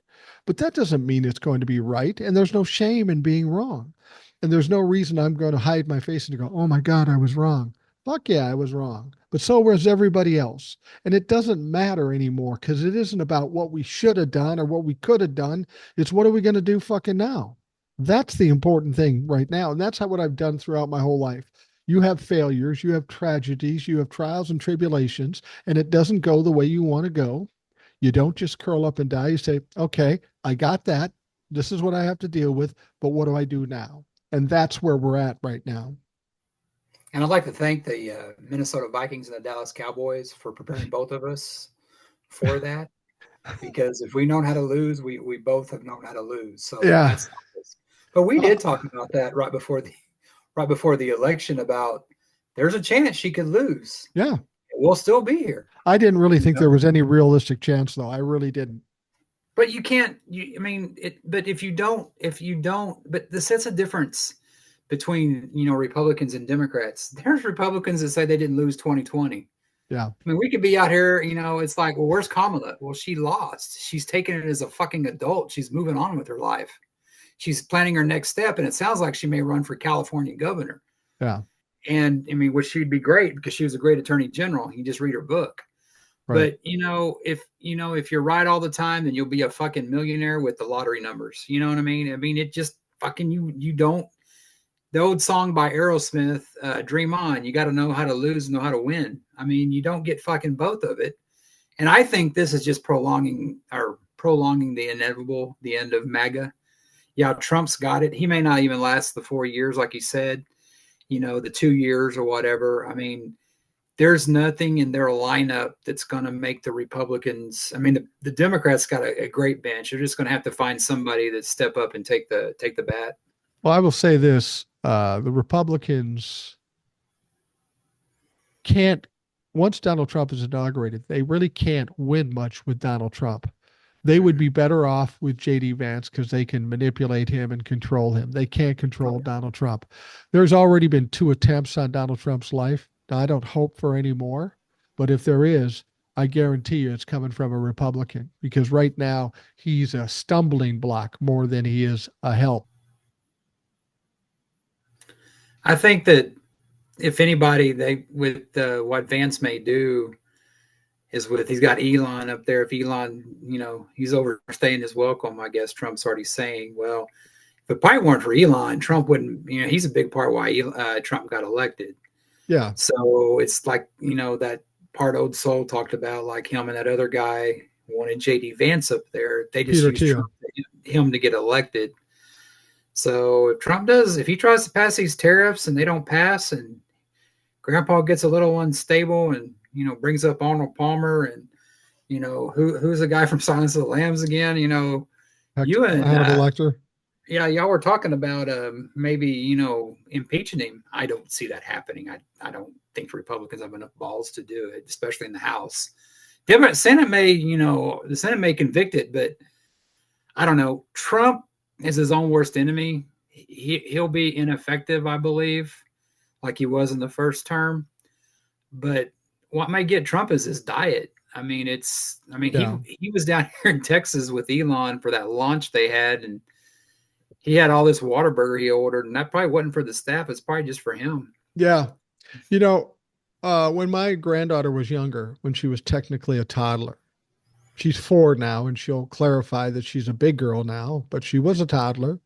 But that doesn't mean it's going to be right. And there's no shame in being wrong. And there's no reason I'm going to hide my face and go, "Oh my God, I was wrong." Fuck yeah, I was wrong. But so was everybody else. And it doesn't matter anymore because it isn't about what we should have done or what we could have done. It's what are we going to do fucking now? That's the important thing right now. And that's what I've done throughout my whole life. You have failures, you have tragedies, you have trials and tribulations, and it doesn't go the way you want to go. You don't just curl up and die. You say, "Okay, I got that. This is what I have to deal with, but what do I do now?" And that's where we're at right now. And I'd like to thank the Minnesota Vikings and the Dallas Cowboys for preparing both of us for that. Because if we know how to lose, we both have known how to lose. So Yeah. that's. But we Uh, did talk about that right before the election about there's a chance she could lose. yeah. We'll still be here. I didn't really You think know? there was any realistic chance, though. I really didn't. But you can't. I mean, but if you don't, but that's a difference between Republicans and Democrats. There's Republicans that say they didn't lose 2020. Yeah. I mean, we could be out here, it's like, well, where's Kamala? Well, she lost. She's taking it as a fucking adult. She's moving on with her life. She's planning her next step, and it sounds like she may run for California governor. Yeah. And I mean, which she'd be great because she was a great attorney general. You just read her book. Right. But if you're right all the time, then you'll be a fucking millionaire with the lottery numbers. You know what I mean? I mean, it just fucking you don't. The old song by Aerosmith, "Dream On." You got to know how to lose and know how to win. I mean, you don't get fucking both of it. And I think this is just prolonging the inevitable, the end of MAGA. Yeah, Trump's got it. He may not even last the 4 years, like he said. The 2 years or whatever. I mean, there's nothing in their lineup that's going to make the Republicans. I mean, the Democrats got a great bench. They're just going to have to find somebody that step up and take the bat. Well, I will say this: the Republicans can't. Once Donald Trump is inaugurated, they really can't win much with Donald Trump. They would be better off with J.D. Vance because they can manipulate him and control him. They can't control Donald Trump. There's already been 2 attempts on Donald Trump's life. Now, I don't hope for any more, but if there is, I guarantee you it's coming from a Republican because right now he's a stumbling block more than he is a help. I think that if anybody, they with what Vance may do is he's got Elon up there. If Elon, he's overstaying his welcome, I guess Trump's already saying, well, if it probably weren't for Elon, Trump wouldn't, he's a big part why Trump got elected. Yeah. So it's like, that part Old Soul talked about, like him and that other guy wanted J.D. Vance up there. They just used him to get elected. So if he tries to pass these tariffs and they don't pass and Grandpa gets a little unstable and, brings up Arnold Palmer and, who's the guy from Silence of the Lambs again, you and Hannibal Lecter. Yeah, y'all were talking about maybe, impeaching him. I don't see that happening. I don't think Republicans have enough balls to do it, especially in the House. The Senate may convict it, but I don't know. Trump is his own worst enemy. He'll be ineffective, I believe, like he was in the first term. But what might get Trump is his diet. I mean, he was down here in Texas with Elon for that launch they had, and he had all this Whataburger he ordered, and that probably wasn't for the staff. It's probably just for him. Yeah. When my granddaughter was younger, when she was technically a toddler, she's 4 now, and she'll clarify that she's a big girl now, but she was a toddler.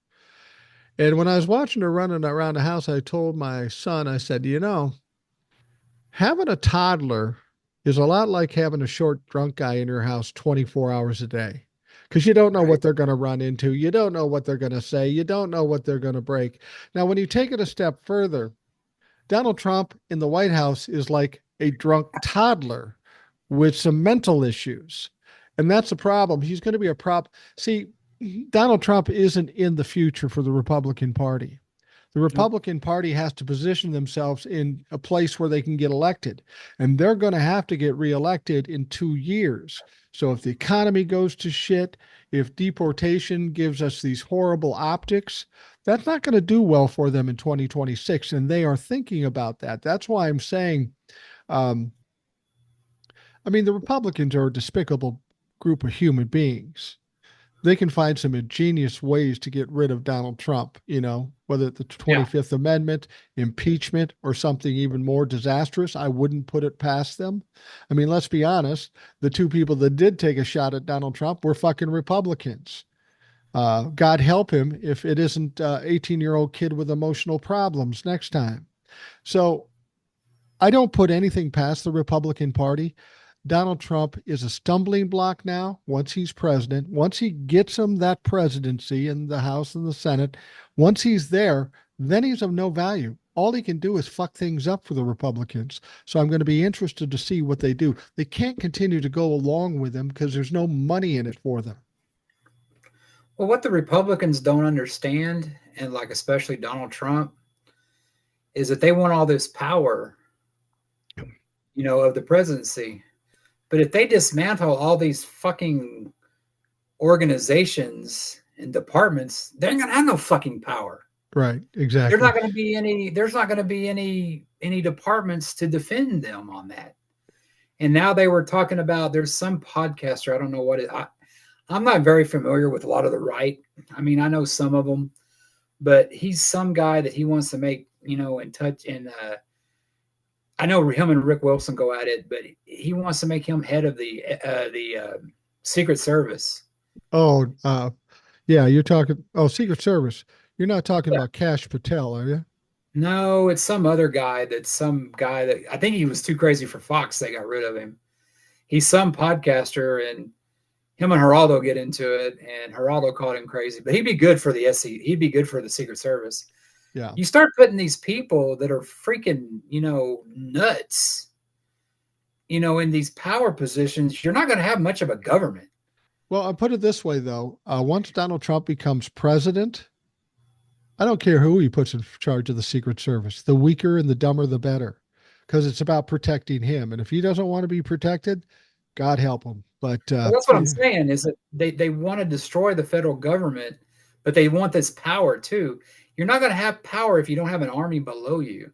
And when I was watching her running around the house, I told my son, I said, having a toddler is a lot like having a short drunk guy in your house 24 hours a day because you don't know what they're going to run into. You don't know what they're going to say. You don't know what they're going to break. Now, when you take it a step further, Donald Trump in the White House is like a drunk toddler with some mental issues. And that's a problem. He's going to be a prop. See, Donald Trump isn't in the future for the Republican Party. The Republican Party has to position themselves in a place where they can get elected, and they're going to have to get reelected in 2 years. So if the economy goes to shit, if deportation gives us these horrible optics, that's not going to do well for them in 2026, and they are thinking about that. That's why I'm saying, the Republicans are a despicable group of human beings. They can find some ingenious ways to get rid of Donald Trump, whether it's the 25th Amendment, impeachment, or something even more disastrous. I wouldn't put it past them. I mean, let's be honest. The 2 people that did take a shot at Donald Trump were fucking Republicans. God help him if it isn't an 18-year-old kid with emotional problems next time. So I don't put anything past the Republican Party. Donald Trump is a stumbling block now once he's president. Once he gets him that presidency in the House and the Senate, once he's there, then he's of no value. All he can do is fuck things up for the Republicans. So I'm going to be interested to see what they do. They can't continue to go along with him because there's no money in it for them. Well, what the Republicans don't understand, and like especially Donald Trump, is that they want all this power, of the presidency. But if they dismantle all these fucking organizations and departments, they ain't gonna have no fucking power. Right, exactly. There's not gonna be any departments to defend them on that. And now they were talking about there's some podcaster, I don't know what it I'm not very familiar with a lot of the right. I mean, I know some of them, but he's some guy that he wants to make, in touch and I know him and Rick Wilson go at it, but he wants to make him head of the Secret Service. Oh, yeah, you're talking. Oh, Secret Service. You're not talking about Kash Patel, are you? No, it's some other guy. That's some guy that I think he was too crazy for Fox. They got rid of him. He's some podcaster, and him and Geraldo get into it, and Geraldo called him crazy. But he'd be good for the SC. He'd be good for the Secret Service. Yeah. You start putting these people that are freaking, nuts in these power positions, you're not going to have much of a government. Well, I'll put it this way, though. Once Donald Trump becomes president, I don't care who he puts in charge of the Secret Service. The weaker and the dumber, the better, because it's about protecting him. And if he doesn't want to be protected, God help him. But Well, that's what I'm saying is that they want to destroy the federal government, but they want this power too. You're not going to have power if you don't have an army below you.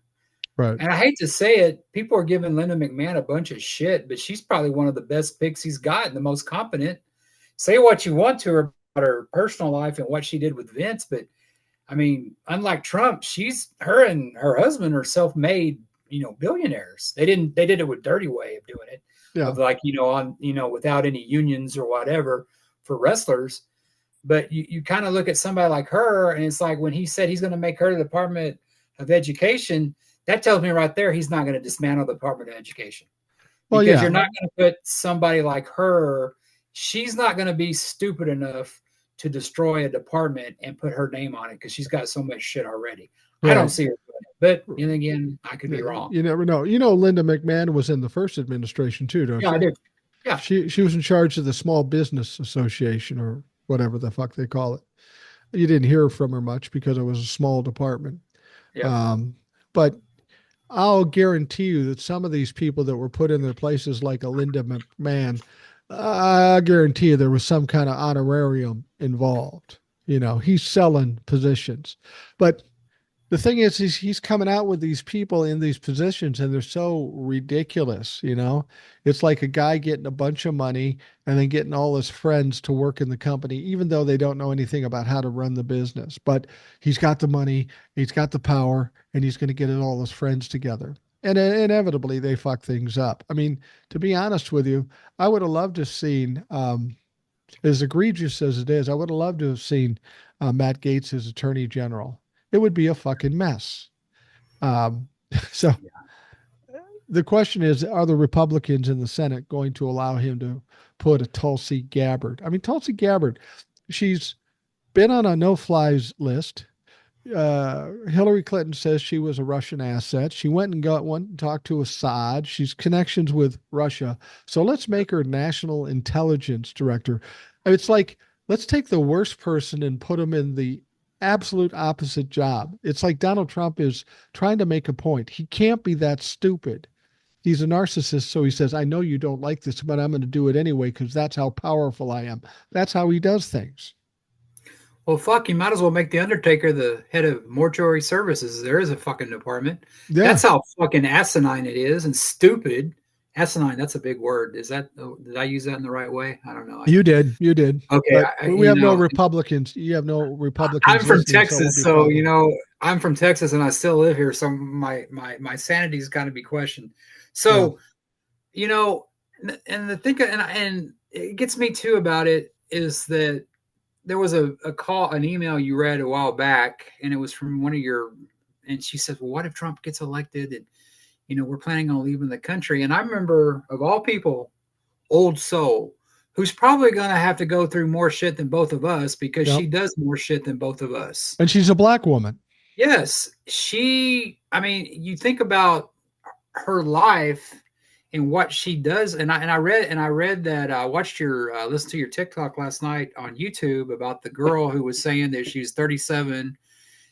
right, And I hate to say it, people are giving Linda McMahon a bunch of shit, but she's probably one of the best picks he's got and the most competent. Say what you want to her about her personal life and what she did with Vince, but I mean, unlike Trump, her and her husband are self-made, billionaires. They did it with dirty way of doing it, yeah. of like, without any unions or whatever for wrestlers. But you kind of look at somebody like her, and it's like when he said he's going to make her the Department of Education, that tells me right there he's not going to dismantle the Department of Education. Well, Because yeah. you're not going to put somebody like her, she's not going to be stupid enough to destroy a department and put her name on it because she's got so much shit already. Right. I don't see her doing it. But and again, I could be wrong. You never know. You know, Linda McMahon was in the first administration too, don't you? Yeah, I do. Yeah. She was in charge of the Small Business Association or whatever the fuck they call it. You didn't hear from her much because it was a small department. Yeah. But I'll guarantee you that some of these people that were put in their places, like a Linda McMahon, I guarantee you there was some kind of honorarium involved. He's selling positions. But the thing is he's coming out with these people in these positions and they're so ridiculous. It's like a guy getting a bunch of money and then getting all his friends to work in the company, even though they don't know anything about how to run the business. But he's got the money, he's got the power, and he's going to get all his friends together. And inevitably they fuck things up. I mean, to be honest with you, I would have loved to have seen, as egregious as it is, I would have loved to have seen Matt Gaetz as Attorney General. It would be a fucking mess. So the question is, are the Republicans in the Senate going to allow him to put a Tulsi Gabbard? I mean, Tulsi Gabbard, she's been on a no-flies list. Hillary Clinton says she was a Russian asset. She went and talked to Assad. She's connections with Russia. So let's make her national intelligence director. It's like, let's take the worst person and put him in the absolute opposite job. It's like Donald Trump is trying to make a point. He can't be that stupid. He's a narcissist. So he says, I know you don't like this, but I'm going to do it anyway because that's how powerful I am. That's how he does things. Well, fuck, you might as well make the Undertaker the head of mortuary services. There is a fucking department. Yeah. That's how fucking asinine it is and stupid. Asinine, that's a big word. Did I use that in the right way? I don't know. You did. Okay. We have no Republicans. You have no Republicans. I'm from Texas, so I'm from Texas and I still live here. So my sanity's got to be questioned. So, and the thing, and it gets me too about it is that there was an email you read a while back, and it was from one of your, and she said, well, what if Trump gets elected and, we're planning on leaving the country. And I remember, of all people, Old Soul, who's probably going to have to go through more shit than both of us because she does more shit than both of us. And she's a black woman. Yes. You think about her life and what she does. And I read that I watched listened to your TikTok last night on YouTube about the girl who was saying that she was 37.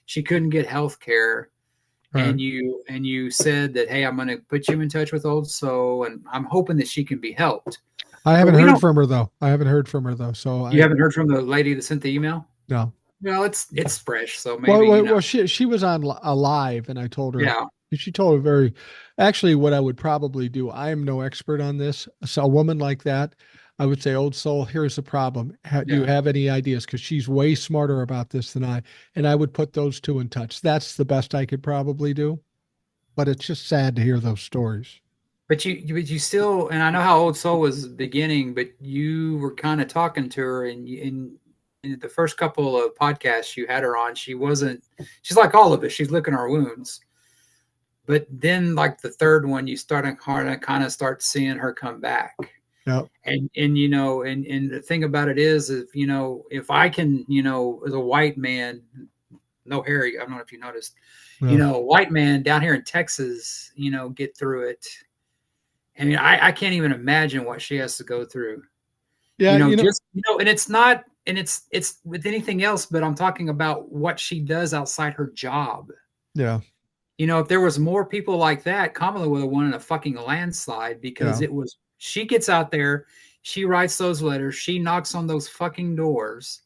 She couldn't get health care. Right. And you said that, hey, I'm going to put you in touch with Old Soul, and I'm hoping that she can be helped. I haven't heard from her though. So you haven't heard from the lady that sent the email? No. Well, it's fresh, so maybe. Well, she was on a live, and I told her. Yeah. She told her actually what I would probably do. I am no expert on this. So a woman like that, I would say, Old Soul, here's the problem. Do you have any ideas? Because she's way smarter about this than I. And I would put those two in touch. That's the best I could probably do. But it's just sad to hear those stories. But you still, and I know how Old Soul was beginning, but you were kind of talking to her, and in the first couple of podcasts you had her on, she's like all of us. She's licking our wounds. But then, like the third one, you kind of start seeing her come back. Yep. And the thing about it is, if I can, as a white man, no Harry, I don't know if you noticed, a white man down here in Texas, get through it. I mean, I can't even imagine what she has to go through. Yeah, Just and it's not, and it's with anything else, but I'm talking about what she does outside her job. yeah, If there was more people like that, Kamala would have won in a fucking landslide because yeah, she gets out there, she writes those letters, she knocks on those fucking doors,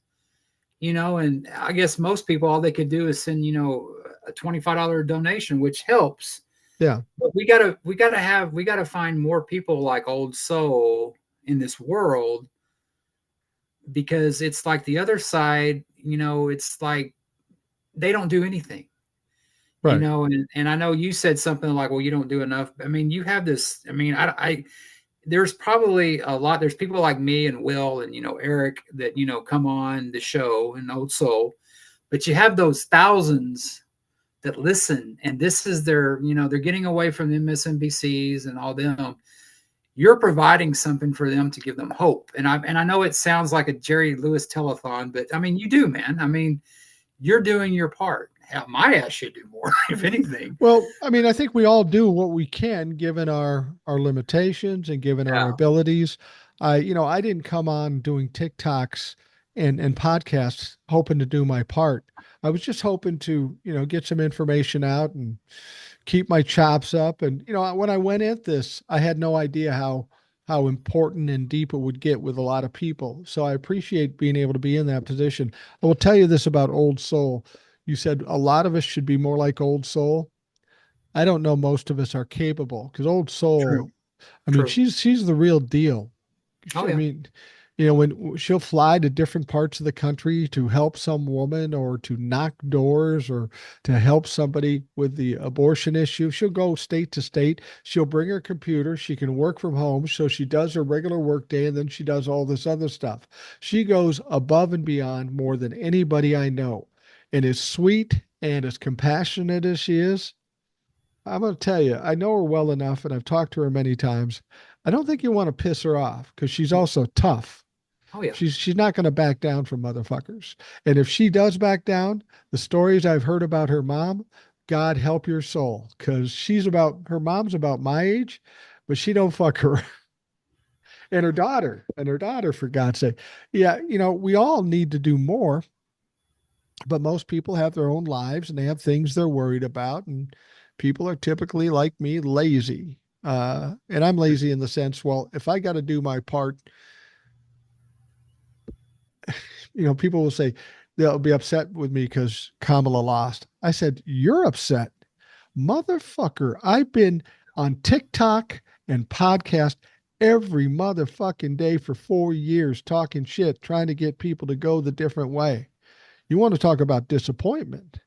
and I guess most people, all they could do is send, a $25 donation, which helps. yeah. But we gotta find more people like Old Soul in this world, because it's like the other side, it's like they don't do anything, Right. and I know you said something like, well, you don't do enough. I mean, you have this, I mean, there's probably there's people like me and Will and, Eric that, come on the show and Old Soul, but you have those thousands that listen, and this is their, they're getting away from the MSNBCs and all them. You're providing something for them to give them hope. And I know it sounds like a Jerry Lewis telethon, but I mean, you do, man. I mean, you're doing your part. Hell, my ass should do more, if anything. Well, I mean, I think we all do what we can given our limitations and given our Yeah, abilities. I didn't come on doing TikToks and podcasts hoping to do my part. I was just hoping to, get some information out and keep my chops up. And when I went at this, I had no idea how important and deep it would get with a lot of people. So I appreciate being able to be in that position. I will tell you this about Old Soul. You said a lot of us should be more like Old Soul. I don't know most of us are capable because Old true, Soul, I mean, true. she's the real deal. Oh I yeah. mean, when she'll fly to different parts of the country to help some woman or to knock doors or to help somebody with the abortion issue, she'll go state to state. She'll bring her computer. She can work from home. So she does her regular work day and then she does all this other stuff. She goes above and beyond more than anybody I know. And as sweet and as compassionate as she is, I'm going to tell you, I know her well enough and I've talked to her many times. I don't think you want to piss her off because she's also tough. Oh yeah. She's not going to back down from motherfuckers. And if she does back down, the stories I've heard about her mom, God help your soul, because her mom's about my age, but she don't fuck her. And her daughter, for God's sake. Yeah, we all need to do more, but most people have their own lives and they have things they're worried about. And people are typically like me, lazy. And I'm lazy in the sense, well, if I got to do my part, people will say they'll be upset with me because Kamala lost. I said, you're upset. Motherfucker, I've been on TikTok and podcast every motherfucking day for 4 years talking shit, trying to get people to go the different way. You want to talk about disappointment?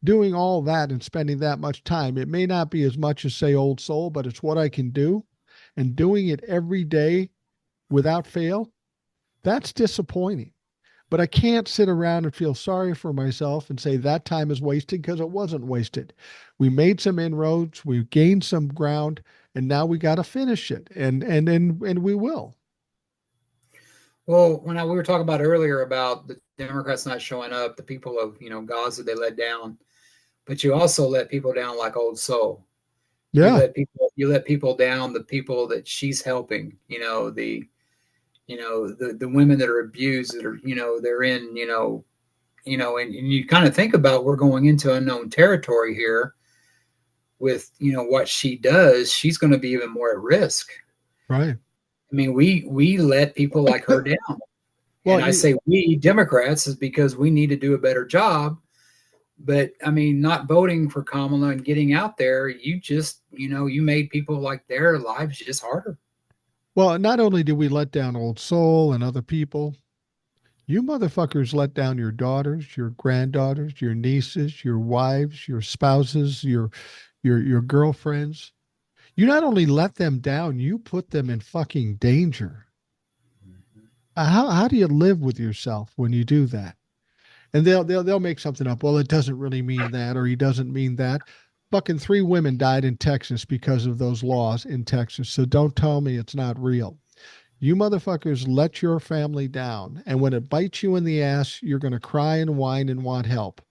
Doing all that and spending that much time. It may not be as much as, say, Old Soul, but it's what I can do. And doing it every day without fail, that's disappointing. But I can't sit around and feel sorry for myself and say that time is wasted because it wasn't wasted. We made some inroads, we gained some ground, and now we got to finish it. And we will. Well, we were talking about earlier about the Democrats not showing up, the people of, Gaza they let down, but you also let people down like Old Soul. Yeah. You let people down, the people that she's helping, the women that are abused, that are, they're in, and you kind of think about, we're going into unknown territory here with, what she does. She's going to be even more at risk. Right. I mean, we let people like her down. And Well, I say we Democrats is because we need to do a better job. But I mean, not voting for Kamala and getting out there, you just, you made people like their lives just harder. not only did we let down Old Soul and other people, you motherfuckers let down your daughters, your granddaughters, your nieces, your wives, your spouses, your girlfriends. You not only let them down, you put them in fucking danger. How do you live with yourself when you do that? And they'll make something up. Well, it doesn't really mean that, or he doesn't mean that. Fucking 3 women died in Texas because of those laws in Texas. So don't tell me it's not real. You motherfuckers let your family down. And when it bites you in the ass, you're going to cry and whine and want help.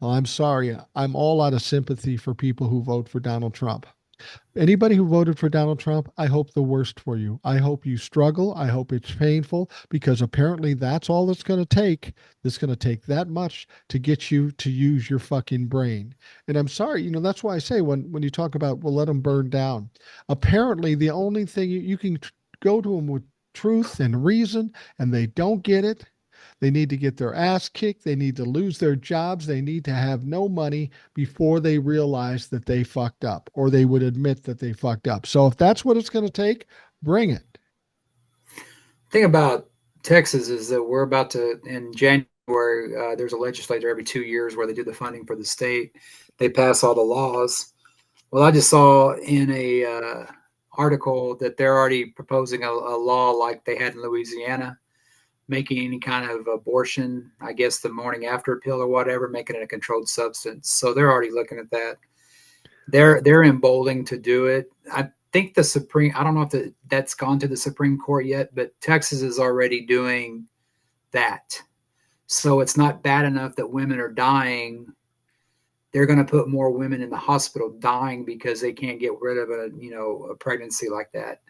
Well, I'm sorry. I'm all out of sympathy for people who vote for Donald Trump. Anybody who voted for Donald Trump, I hope the worst for you. I hope you struggle. I hope it's painful because apparently that's all it's going to take. It's going to take that much to get you to use your fucking brain. And I'm sorry, that's why I say when you talk about, well, let them burn down. Apparently, the only thing you can go to them with truth and reason, and they don't get it. They need to get their ass kicked. They need to lose their jobs. They need to have no money before they realize that they fucked up or they would admit that they fucked up. So if that's what it's going to take, bring it. The thing about Texas is that we're about to, in January, there's a legislature every 2 years where they do the funding for the state. They pass all the laws. Well, I just saw in a article that they're already proposing a law like they had in Louisiana, making any kind of abortion, I guess the morning after pill or whatever, making it a controlled substance. So they're already looking at that. They're emboldened to do it. I think the Supreme, I don't know if that's gone to the Supreme Court yet, but Texas is already doing that. So it's not bad enough that women are dying. They're going to put more women in the hospital dying because they can't get rid of a pregnancy like that.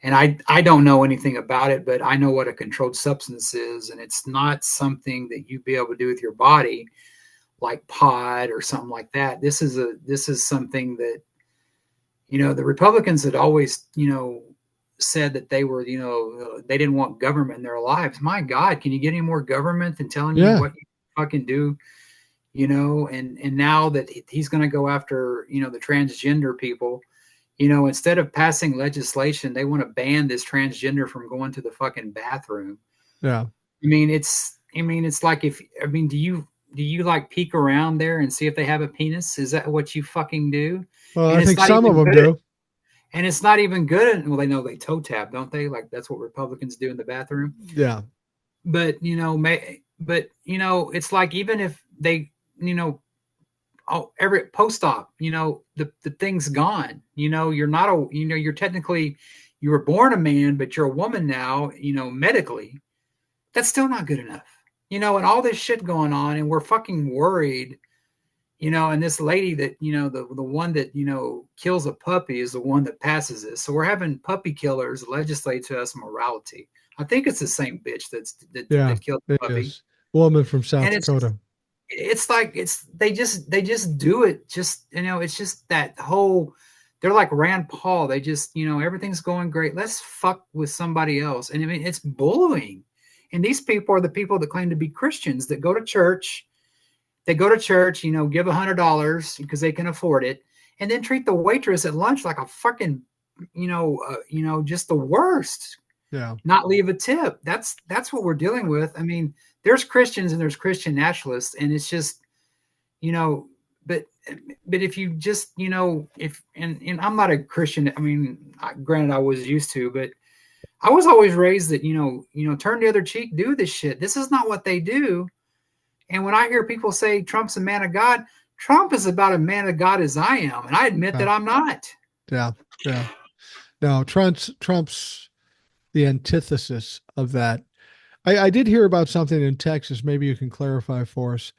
And I don't know anything about it, but I know what a controlled substance is, and it's not something that you'd be able to do with your body like pot or something like that. This is something that, the Republicans had always, said that they were, they didn't want government in their lives. My God, can you get any more government than telling you Yeah. what you fucking do? And now that he's going to go after, the transgender people, instead of passing legislation, they want to ban this transgender from going to the fucking bathroom. Yeah. It's like do you like peek around there and see if they have a penis? Is that what you fucking do? Well, And I it's think not some of even them good. do. And it's not even good. Well, they know they toe tap, don't they? Like that's what Republicans do in the bathroom. Yeah. But it's like even if they, every post op, the thing's gone. You're not you're technically you were born a man, but you're a woman now. Medically, that's still not good enough. And all this shit going on, and we're fucking worried. And this lady that the one that kills a puppy is the one that passes this. So we're having puppy killers legislate to us morality. I think it's the same bitch Yeah. that killed the It puppy, is. Woman from South and Dakota. it's like they just do it. Just it's just that whole. They're like Rand Paul. They just everything's going great. Let's fuck with somebody else, and I mean it's bullying. And these people are the people that claim to be Christians that go to church. They go to church, give $100 because they can afford it, and then treat the waitress at lunch like a fucking, just the worst. Yeah. Not leave a tip. That's what we're dealing with. I mean, there's Christians and there's Christian nationalists, and it's just, but if you just, if and I'm not a Christian. I mean, granted, I was used to, but I was always raised that turn the other cheek, do this shit. This is not what they do. And when I hear people say Trump's a man of God, Trump is about a man of God as I am, and I admit Yeah. that I'm not. Yeah. Yeah. No, Trump's the antithesis of that. I did hear about something in Texas. Maybe you can clarify for us.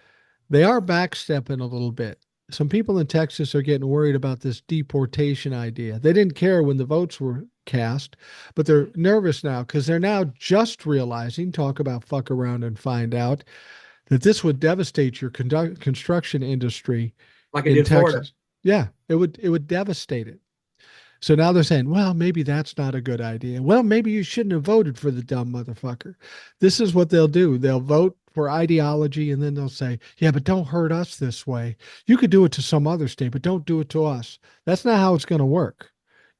They are backstepping a little bit. Some people in Texas are getting worried about this deportation idea. They didn't care when the votes were cast, but they're nervous now because they're now just realizing, talk about fuck around and find out, that this would devastate your construction industry Like it in did Florida. Texas. Yeah, it would devastate it. So now they're saying, well, maybe that's not a good idea. Well, maybe you shouldn't have voted for the dumb motherfucker. This is what they'll do. They'll vote for ideology and then they'll say, yeah, but don't hurt us this way. You could do it to some other state, but don't do it to us. That's not how it's going to work.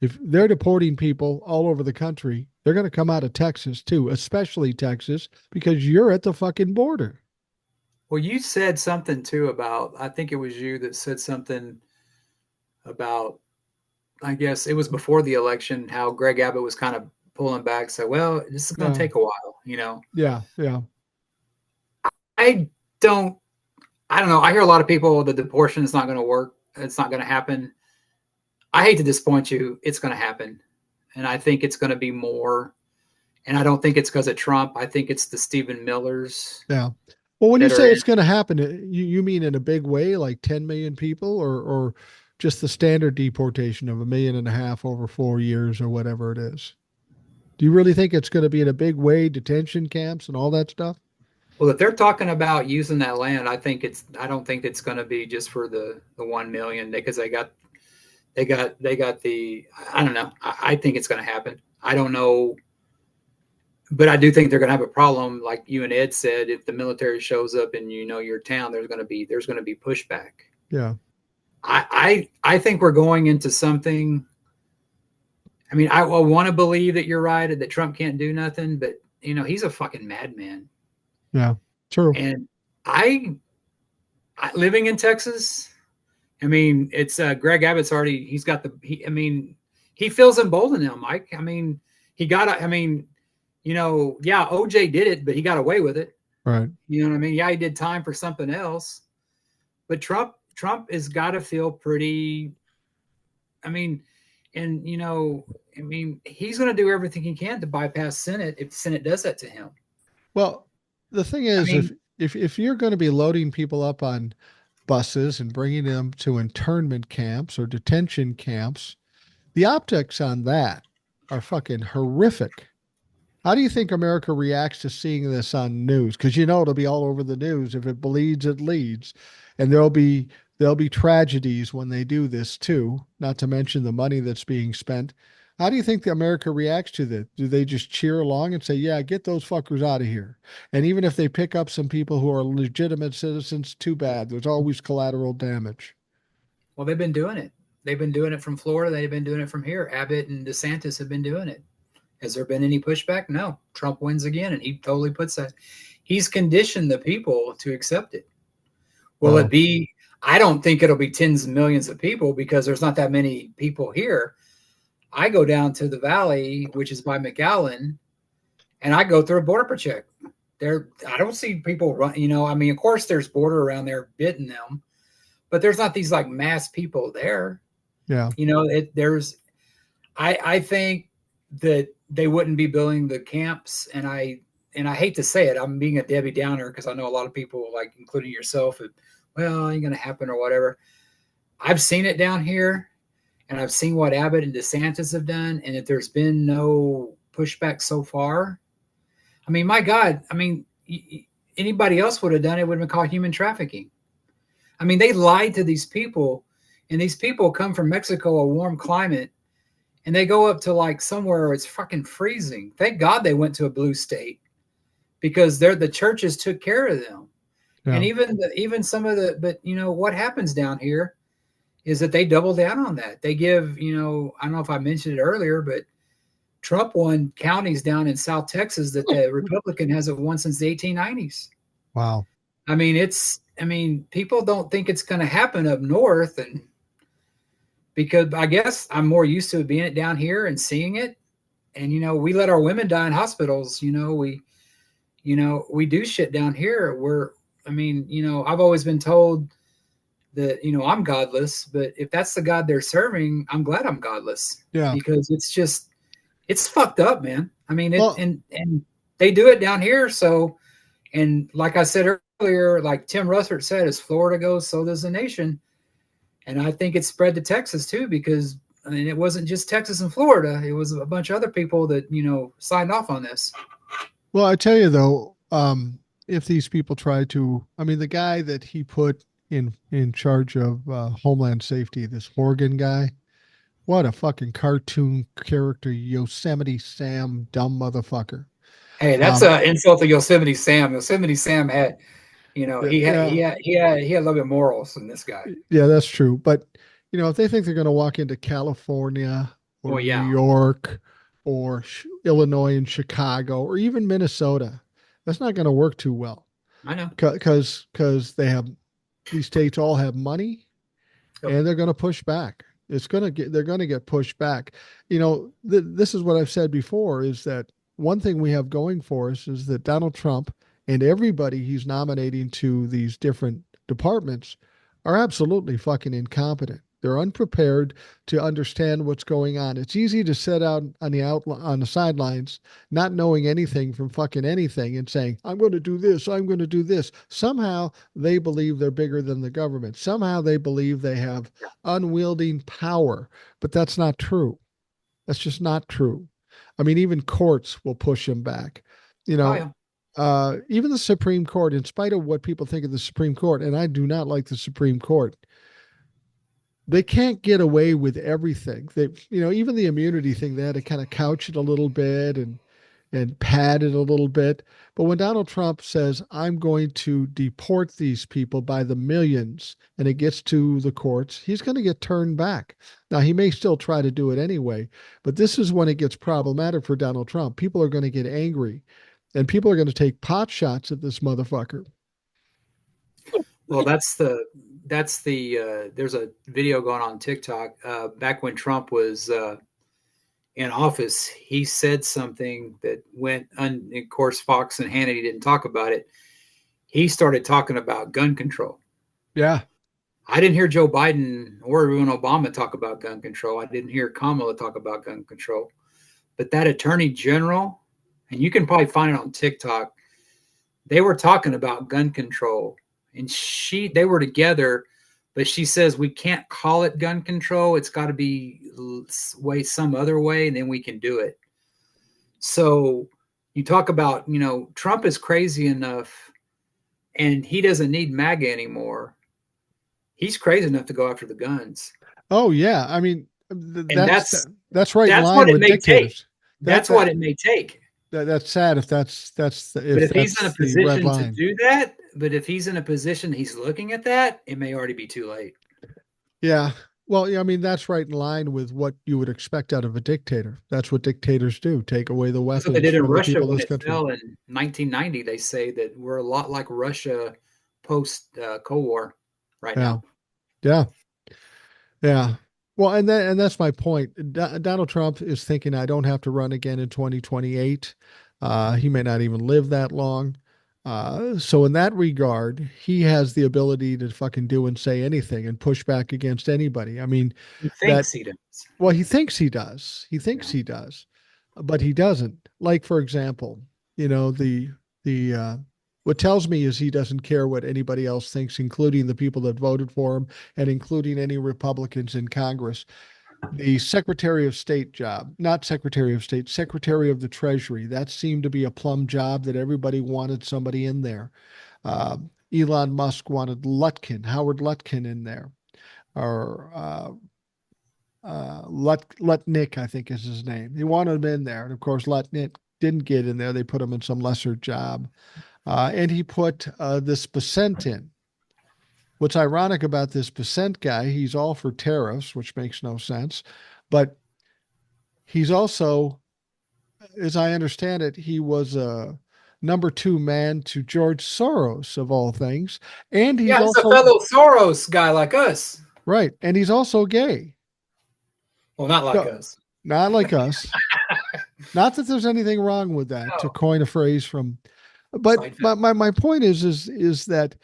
If they're deporting people all over the country, they're going to come out of Texas too, especially Texas, because you're at the fucking border. Well, you said something too about, I think it was you that said something about, I guess it was before the election, how Greg Abbott was kind of pulling back. So, well, this is going to Yeah, take a while. yeah, yeah, I don't, I don't know. I hear a lot of people, the deportation is not going to work. It's not going to happen. I hate to disappoint you. It's going to happen. And I think it's going to be more. And I don't think it's because of Trump. I think it's the Stephen Millers yeah. Well, when you that are say in. it's going to happen, you mean in a big way, like 10 million people or just the standard deportation of 1.5 million over 4 years or whatever it is? Do you really think it's going to be in a big way, detention camps and all that stuff? Well, if they're talking about using that land, I don't think it's going to be just for the 1 million, because they got the, I don't know. I think it's going to happen. I don't know, but I do think they're going to have a problem, like you and Ed said. If the military shows up in your town, there's going to be pushback. Yeah. I think we're going into something. I mean, I want to believe that you're right, that Trump can't do nothing, but he's a fucking madman. Yeah. True. And I living in Texas, I mean, it's Greg Abbott's already. He's got I mean, he feels emboldened now, Mike. I mean, he got. I mean, yeah, OJ did it, but he got away with it. Right. You know what I mean? Yeah, he did time for something else, but Trump has got to feel pretty. I mean, and I mean, he's going to do everything he can to bypass Senate if the Senate does that to him. Well, the thing I is, mean, if you're going to be loading people up on buses and bringing them to internment camps or detention camps, the optics on that are fucking horrific. How do you think America reacts to seeing this on news? Because it'll be all over the news. If it bleeds, it leads, and there'll be tragedies when they do this too. Not to mention the money that's being spent. How do you think the America reacts to that? Do they just cheer along and say, "Yeah, get those fuckers out of here"? And even if they pick up some people who are legitimate citizens, too bad. There's always collateral damage. well, they've been doing it. They've been doing it from Florida. They've been doing it from here. Abbott and DeSantis have been doing it. Has there been any pushback? No. Trump wins again, and he totally puts that. He's conditioned the people to accept it. Will it Wow. be? I don't think it'll be tens of millions of people, because there's not that many people here. I go down to the valley, which is by McAllen, and I go through a border check. I don't see people run. I mean, of course, there's border around there bidding them, but there's not these like mass people there. Yeah. There's. I think that they wouldn't be building the camps, and I hate to say it, I'm being a Debbie Downer, because I know a lot of people, like including yourself, well, ain't gonna happen or whatever. I've seen it down here, and I've seen what Abbott and DeSantis have done, and if there's been no pushback so far, I mean, my God, I mean, anybody else would have done it, would have been called human trafficking. I mean, they lied to these people, and these people come from Mexico, a warm climate, and they go up to like somewhere where it's fucking freezing. Thank God they went to a blue state, because the churches took care of them. Yeah. And even some of but what happens down here is that they double down on that. They give, I don't know if I mentioned it earlier, but Trump won counties down in South Texas that the Republican hasn't won since the 1890s. Wow. I mean, people don't think it's going to happen up north, and because I guess I'm more used to being it down here and seeing it. And, we let our women die in hospitals. We do shit down here. I've always been told that, I'm godless, but if that's the God they're serving, I'm glad I'm godless. Yeah. Because it's fucked up, man. I mean, Well, and they do it down here. So, and like I said earlier, like Tim Russert said, as Florida goes, so does the nation. And I think it's spread to Texas too, because it wasn't just Texas and Florida. It was a bunch of other people that, signed off on this. well, I tell you though, if these people try to, I mean, the guy that he put in charge of Homeland Safety, this Horgan guy, what a fucking cartoon character, Yosemite Sam, dumb motherfucker. Hey, that's an insult to Yosemite Sam. Yosemite Sam had, Yeah, he had a little bit of morals than this guy. yeah, that's true. But if they think they're going to walk into California or Well, New yeah, York or Illinois and Chicago or even Minnesota, that's not going to work too well. I know. Because these states all have money, Yep. and they're going to push back. They're going to get pushed back. This is what I've said before, is that one thing we have going for us is that Donald Trump and everybody he's nominating to these different departments are absolutely fucking incompetent. They're unprepared to understand what's going on. It's easy to sit out on the sidelines, not knowing anything from fucking anything, and saying, "I'm going to do this. I'm going to do this." Somehow they believe they're bigger than the government. Somehow they believe they have unwielding power, but that's not true. That's just not true. I mean, even courts will push him back. You Oh know, yeah. even the Supreme Court, in spite of what people think of the Supreme Court, and I do not like the Supreme Court, they can't get away with everything. They, even the immunity thing, they had to kind of couch it a little bit and pad it a little bit. But when Donald Trump says, "I'm going to deport these people by the millions," and it gets to the courts, he's going to get turned back. Now, he may still try to do it anyway, but this is when it gets problematic for Donald Trump. People are going to get angry, and people are going to take pot shots at this motherfucker. Well, there's a video going on TikTok. Back when Trump was in office, he said something that went of course, Fox and Hannity didn't talk about it. He started talking about gun control. Yeah. I didn't hear Joe Biden or even Obama talk about gun control. I didn't hear Kamala talk about gun control. But that attorney general, and you can probably find it on TikTok, they were talking about gun control. And they were together, but she says we can't call it gun control. It's got to be some other way, and then we can do it. So you talk about, Trump is crazy enough, and he doesn't need MAGA anymore. He's crazy enough to go after the guns. Oh yeah, I mean that's right in that's line what it with may dictators. take. That's what it may take. That's sad if that's but if he's in a position to do that, but if he's in a position he's looking at that, it may already be too late. Yeah. Well, I mean, that's right in line with what you would expect out of a dictator. That's what dictators do, take away the weapons That's what they did in from Russia the people when of this it country. fell in 1990. They say that we're a lot like Russia post Cold War right now. Yeah. Yeah. Well, and that's my point. Donald Trump is thinking, I don't have to run again in 2028. He may not even live that long. So in that regard, he has the ability to fucking do and say anything and push back against anybody. I mean, he thinks he does. Well, he thinks he does. He thinks he does, but he doesn't. Like, for example, the what tells me is he doesn't care what anybody else thinks, including the people that voted for him and including any Republicans in Congress. The Secretary of State job, not Secretary of State, Secretary of the Treasury, that seemed to be a plum job that everybody wanted somebody in there. Elon Musk wanted Howard Lutkin in there, or Lutnick, I think is his name. He wanted him in there. And of course, Lutnick didn't get in there. They put him in some lesser job. And he put this Besant in. What's ironic about this Besant guy, he's all for tariffs, which makes no sense. But he's also, as I understand it, he was a number 2 man to George Soros, of all things. And he's also a fellow Soros guy like us. Right. And he's also gay. Well, not like us. Not like us. Not that there's anything wrong with that, to coin a phrase from. But my point is that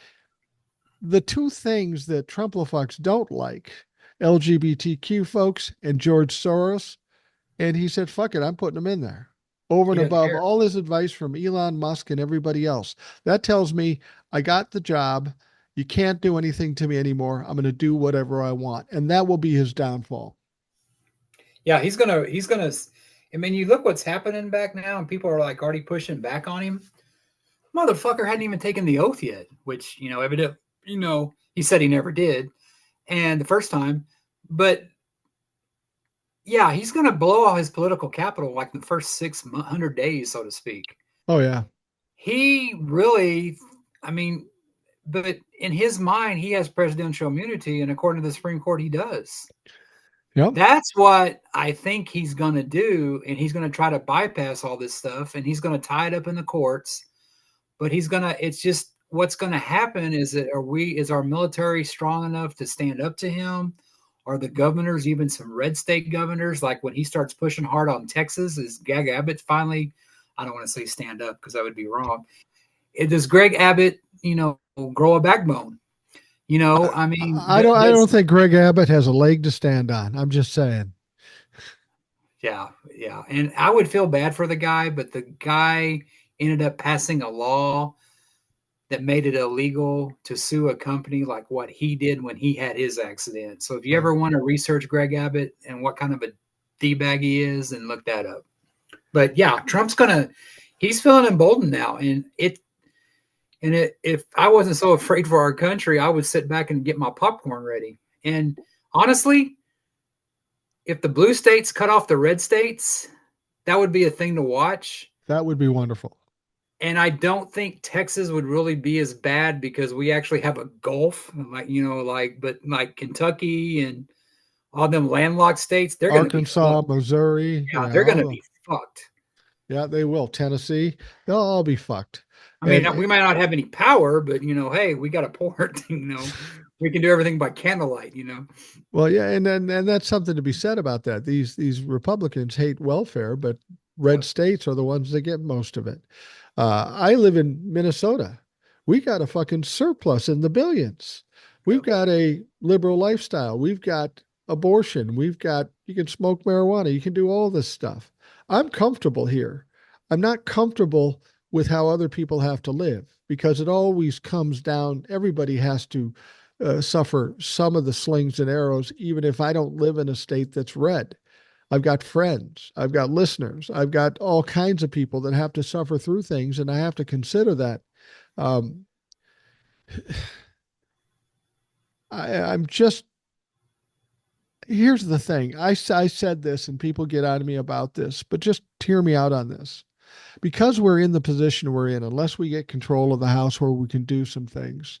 the two things that Trump-a-fucks don't like, LGBTQ folks and George Soros, and he said, fuck it, I'm putting them in there. Over and above all his advice from Elon Musk and everybody else. That tells me I got the job. You can't do anything to me anymore. I'm going to do whatever I want. And that will be his downfall. Yeah, he's gonna. I mean, you look what's happening back now, and people are like already pushing back on him. Motherfucker hadn't even taken the oath yet, which evident. He said he never did, and the first time, but yeah, he's gonna blow all his political capital like the first 600 days, so to speak. Oh yeah, he really. I mean, but in his mind, he has presidential immunity, and according to the Supreme Court, he does. Yep. That's what I think he's going to do, and he's going to try to bypass all this stuff, and he's going to tie it up in the courts. But it's just what's going to happen is that is our military strong enough to stand up to him? Are the governors, even some red state governors, like when he starts pushing hard on Texas, is Greg Abbott finally, I don't want to say stand up because that would be wrong. Does Greg Abbott, grow a backbone? I mean, I the don't think Greg Abbott has a leg to stand on. I'm just saying. yeah, yeah. And I would feel bad for the guy, but the guy ended up passing a law that made it illegal to sue a company like what he did when he had his accident. So if you Oh, ever want to research Greg Abbott and what kind of a D-bag he is, and look that up. But yeah, he's feeling emboldened now. If I wasn't so afraid for our country, I would sit back and get my popcorn ready. And honestly, if the blue states cut off the red states, that would be a thing to watch. that would be wonderful. And I don't think Texas would really be as bad because we actually have a Gulf, but like Kentucky and all them landlocked states, they're going to be Arkansas, fucked. Missouri, Yeah, yeah, they're going to be fucked. yeah, they will. Tennessee, they'll all be fucked. I mean, And we might not have any power, but hey, we got a port. We can do everything by candlelight. well, yeah, and that's something to be said about that. These Republicans hate welfare, but red Yep. states are the ones that get most of it. I live in Minnesota. We got a fucking surplus in the billions. We've Yep. got a liberal lifestyle. We've got abortion. You can smoke marijuana. You can do all this stuff. I'm comfortable here. I'm not comfortable with how other people have to live because it always comes down, everybody has to suffer some of the slings and arrows, even if I don't live in a state that's red. I've got friends, I've got listeners, I've got all kinds of people that have to suffer through things, and I have to consider that. Um, I'm just, here's the thing. I said this, and people get out of me about this, but just hear me out on this. Because we're in the position we're in, unless we get control of the House where we can do some things,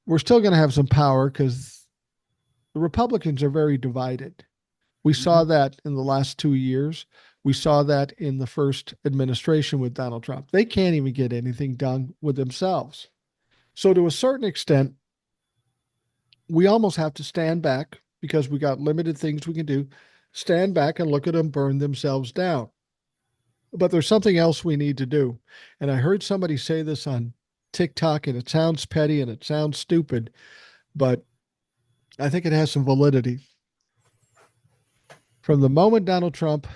we're still going to have some power because the Republicans are very divided. We saw Mhm. that in the last 2 years. We saw that in the first administration with Donald Trump. They can't even get anything done with themselves. So, to a certain extent, we almost have to stand back because we got limited things we can do, stand back and look at them burn themselves down. But there's something else we need to do. And I heard somebody say this on TikTok, and it sounds petty and it sounds stupid, but I think it has some validity. From the moment Donald Trump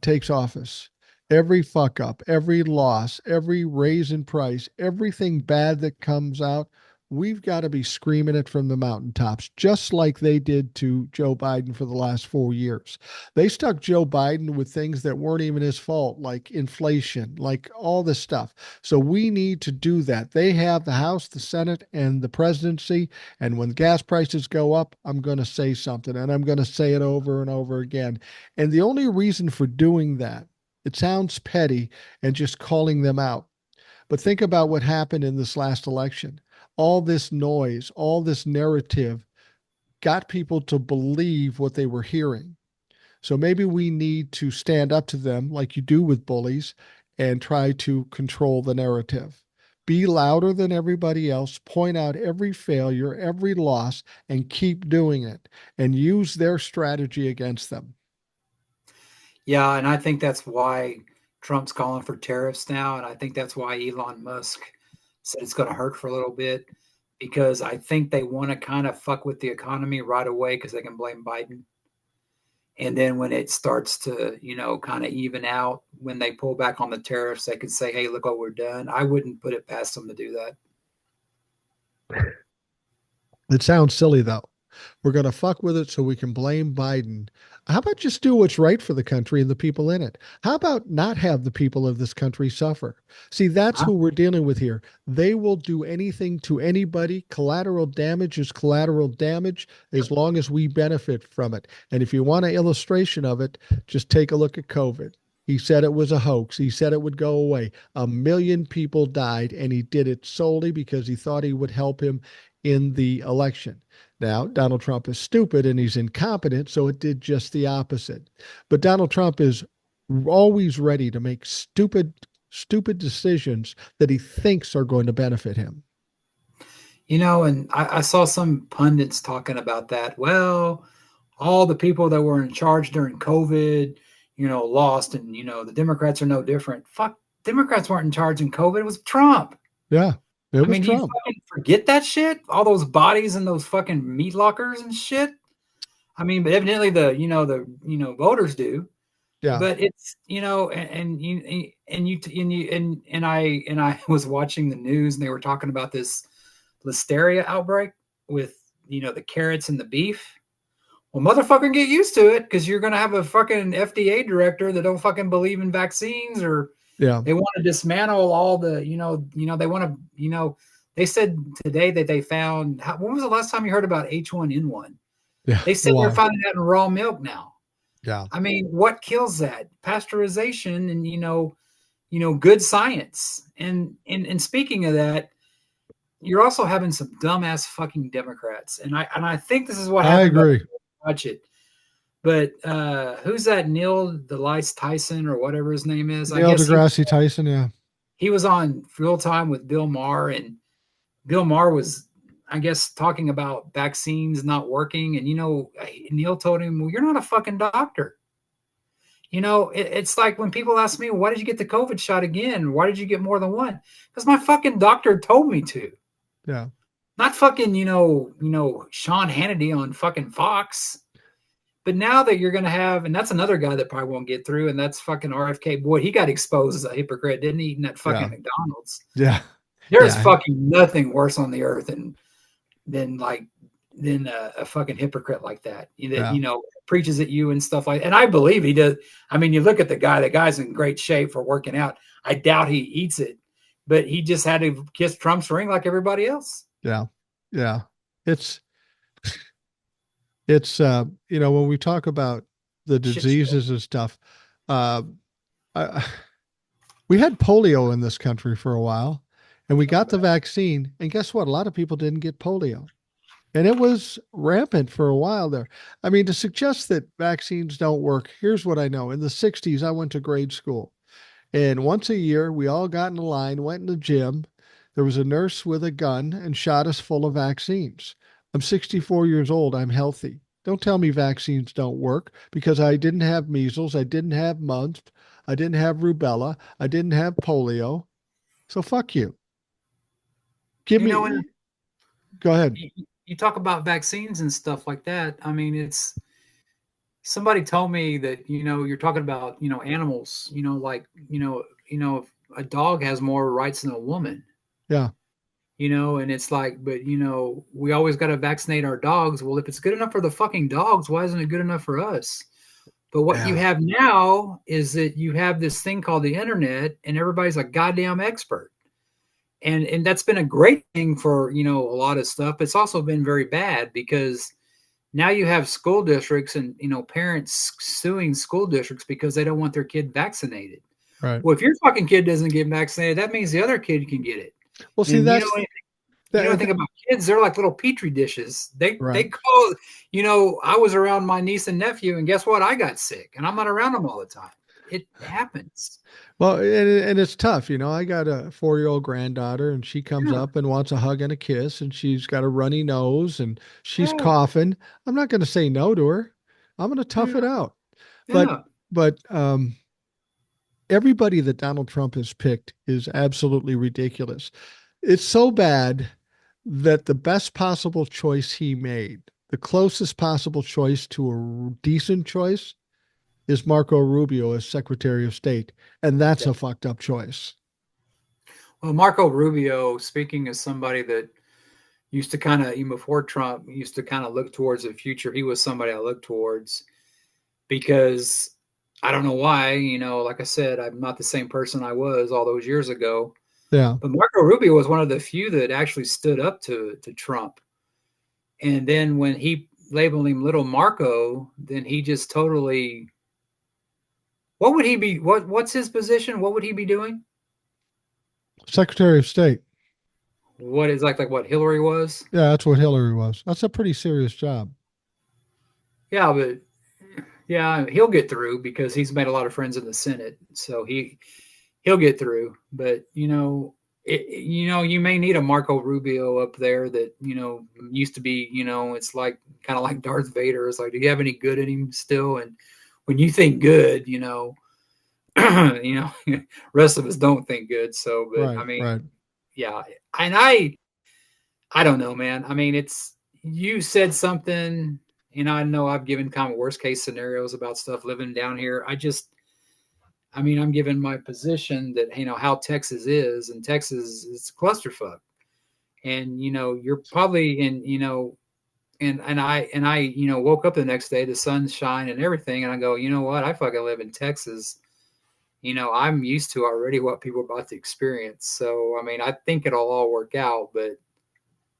takes office, every fuck up, every loss, every raise in price, everything bad that comes out, we've got to be screaming it from the mountaintops, just like they did to Joe Biden for the last 4 years. They stuck Joe Biden with things that weren't even his fault, like inflation, like all this stuff. So we need to do that. They have the House, the Senate, and the presidency. And when gas prices go up, I'm going to say something, and I'm going to say it over and over again. And the only reason for doing that, it sounds petty and just calling them out. But think about what happened in this last election. All this noise, all this narrative got people to believe what they were hearing. So maybe we need to stand up to them like you do with bullies and try to control the narrative. Be louder than everybody else, point out every failure, every loss, and keep doing it and use their strategy against them. Yeah, and I think that's why Trump's calling for tariffs now, and I think that's why Elon Musk said it's going to hurt for a little bit because I think they want to kind of fuck with the economy right away because they can blame Biden. And then when it starts to, kind of even out, when they pull back on the tariffs, they can say, "Hey, look what we're done." I wouldn't put it past them to do that. It sounds silly though. We're going to fuck with it so we can blame Biden. How about just do what's right for the country and the people in it? How about not have the people of this country suffer? See, that's Huh? who we're dealing with here. They will do anything to anybody. Collateral damage is collateral damage as long as we benefit from it. And if you want an illustration of it, just take a look at COVID. He said it was a hoax. He said it would go away. 1 million people died, and he did it solely because he thought he would help him in the election. Now, Donald Trump is stupid and he's incompetent, so it did just the opposite. But Donald Trump is always ready to make stupid decisions that he thinks are going to benefit him. And I saw some pundits talking about that. Well, all the people that were in charge during COVID, lost, and the Democrats are no different. Fuck, Democrats weren't in charge in COVID. It was Trump. Yeah. It I was mean, do you Trump. fucking forget that shit? All those bodies in those fucking meat lockers and shit. I mean, but evidently the voters do. Yeah. But it's and I was watching the news and they were talking about this listeria outbreak with the carrots and the beef. Well, motherfucker, get used to it because you're gonna have a fucking FDA director that don't fucking believe in vaccines, or Yeah. they want to dismantle all the they want to they said today that they found when was the last time you heard about H1N1? Yeah. They A said they're while. finding that in raw milk now. Yeah. I mean, what kills that? Pasteurization and good science. And speaking of that, you're also having some dumbass fucking Democrats. And I think this is what I happened, but agree. watch it. But who's that Neil deLise Tyson or whatever his name is? I Neil guess deGrasse Tyson. Yeah. he was on Full Time with Bill Maher, and Bill Maher was, I guess, talking about vaccines not working. And Neil told him, "Well, you're not a fucking doctor." It's like when people ask me, why did you get the COVID shot again? Why did you get more than one? Because my fucking doctor told me to. Yeah. Not fucking, Sean Hannity on fucking Fox. But now that you're going to have, and that's another guy that probably won't get through, and that's fucking RFK. Boy, he got exposed as a hypocrite, didn't he? Eating that fucking Yeah. McDonald's. Yeah. There's Yeah. fucking nothing worse on the earth than a fucking hypocrite like that. That Yeah. preaches at you and stuff like that. And I believe he does. I mean, you look at the guy's in great shape for working out. I doubt he eats it, but he just had to kiss Trump's ring like everybody else. Yeah. Yeah. It's when we talk about the Shit show. diseases and stuff, uh, I, we had polio in this country for a while, and we got the vaccine. And guess what? A lot of people didn't get polio. And it was rampant for a while there. I mean, to suggest that vaccines don't work, here's what I know. In the 60s, I went to grade school. And once a year, we all got in a line, went in the gym. There was a nurse with a gun and shot us full of vaccines. I'm 64 years old. I'm healthy. Don't tell me vaccines don't work because I didn't have measles. I didn't have mumps. I didn't have rubella. I didn't have polio. So fuck you. Give And me, go ahead. you talk about vaccines and stuff like that. I mean, it's somebody told me that you're talking about animals. If a dog has more rights than a woman. Yeah. And it's like, but we always got to vaccinate our dogs. Well, if it's good enough for the fucking dogs, why isn't it good enough for us? But what you Yeah. have now is that you have this thing called the internet, and everybody's a goddamn expert. And that's been a great thing for a lot of stuff. It's also been very bad because now you have school districts and parents suing school districts because they don't want their kid vaccinated. Right. Well, if your fucking kid doesn't get vaccinated, that means the other kid can get it. Well, see, And that's you know that, anything about kids, they're like little petri dishes. They right. call, I was around my niece and nephew, and guess what? I got sick, and I'm not around them all the time. It happens. Well, and it's tough. I got a 4-year-old granddaughter, and she comes Yeah, up and wants a hug and a kiss, and she's got a runny nose and she's yeah, coughing. I'm not going to say no to her. I'm going to tough yeah, it out. But yeah. but everybody that Donald Trump has picked is absolutely ridiculous. It's so bad that the best possible choice he made, the closest possible choice to a decent choice, is Marco Rubio as Secretary of State. And that's Yeah. a fucked up choice. Well, Marco Rubio, speaking as somebody that used to kind of, even before Trump, used to kind of look towards the future, he was somebody I looked towards because I don't know why, like I said, I'm not the same person I was all those years ago. Yeah. But Marco Rubio was one of the few that actually stood up to Trump. And then when he labeled him Little Marco, then he just totally. What would he be? What's his position? What would he be doing? Secretary of State. What is like what Hillary was? Yeah, that's what Hillary was. That's a pretty serious job. Yeah, but yeah, he'll get through because he's made a lot of friends in the Senate, so he'll get through. But you may need a Marco Rubio up there that used to be. It's like kind of like Darth Vader. It's like, do you have any good in him still? And when you think good, rest of us don't think good. So, but I Right, mean, right. yeah, and I don't know, man. I mean, it's you said something, and I know I've given kind of worst case scenarios about stuff living down here. I mean, I'm giving my position that how Texas is, and Texas is a clusterfuck, and you're probably in and I woke up the next day, the sun's shining and everything, and I go, you know what, I fucking live in Texas. I'm used to already what people are about to experience. So I mean, I think it'll all work out, but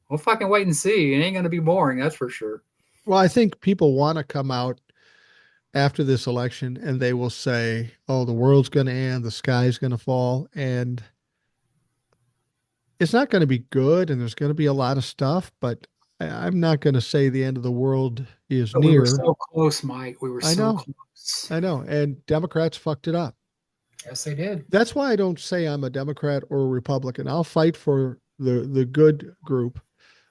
we'll fucking wait and see. It ain't gonna be boring, that's for sure. Well, I think people want to come out after this election and they will say, oh, the world's going to end, the sky's going to fall. And it's not going to be good. And there's going to be a lot of stuff, but I'm not going to say the end of the world is But we were near. so close, Mike. We were I so know. close. I know. And Democrats fucked it up. Yes, they did. That's why I don't say I'm a Democrat or a Republican. I'll fight for the good group,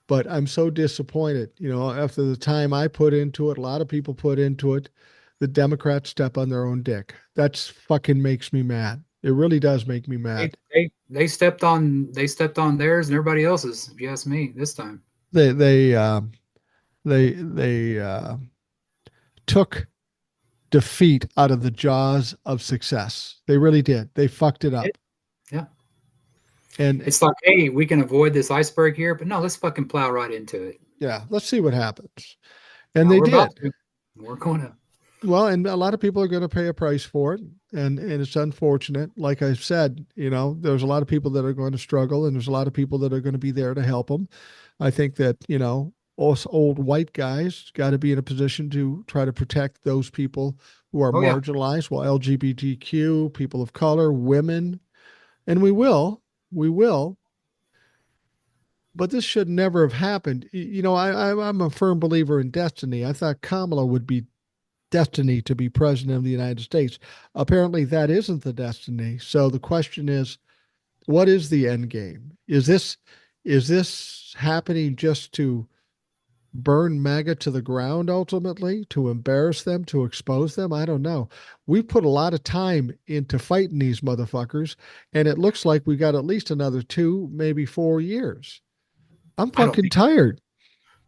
but I'm so disappointed. After the time I put into it, a lot of people put into it, the Democrats step on their own dick. That's fucking makes me mad. It really does make me They, mad. they they stepped on theirs and everybody else's. If you ask me, this time. They they they took defeat out of the jaws of success. They really did. They fucked it up. Yeah. And It's like, hey, we can avoid this iceberg here, but no, let's fucking plow right into it. yeah, let's see what happens. And Now they we're about did. to. We're going to. Well, and a lot of people are going to pay a price for it, and it's unfortunate. Like I said, there's a lot of people that are going to struggle, and there's a lot of people that are going to be there to help them. I think that us old white guys got to be in a position to try to protect those people who are Oh yeah. marginalized, well, LGBTQ, people of color, women, and we will. But this should never have happened. I'm a firm believer in destiny. I thought Kamala would be destiny to be president of the United States. Apparently, that isn't the destiny. So the question is, what is the end game? Is this happening just to burn MAGA to the ground ultimately, to embarrass them, to expose them? I don't know. We put a lot of time into fighting these motherfuckers, and it looks like we got at least another 2, maybe 4 years. I'm I don't fucking think. tired.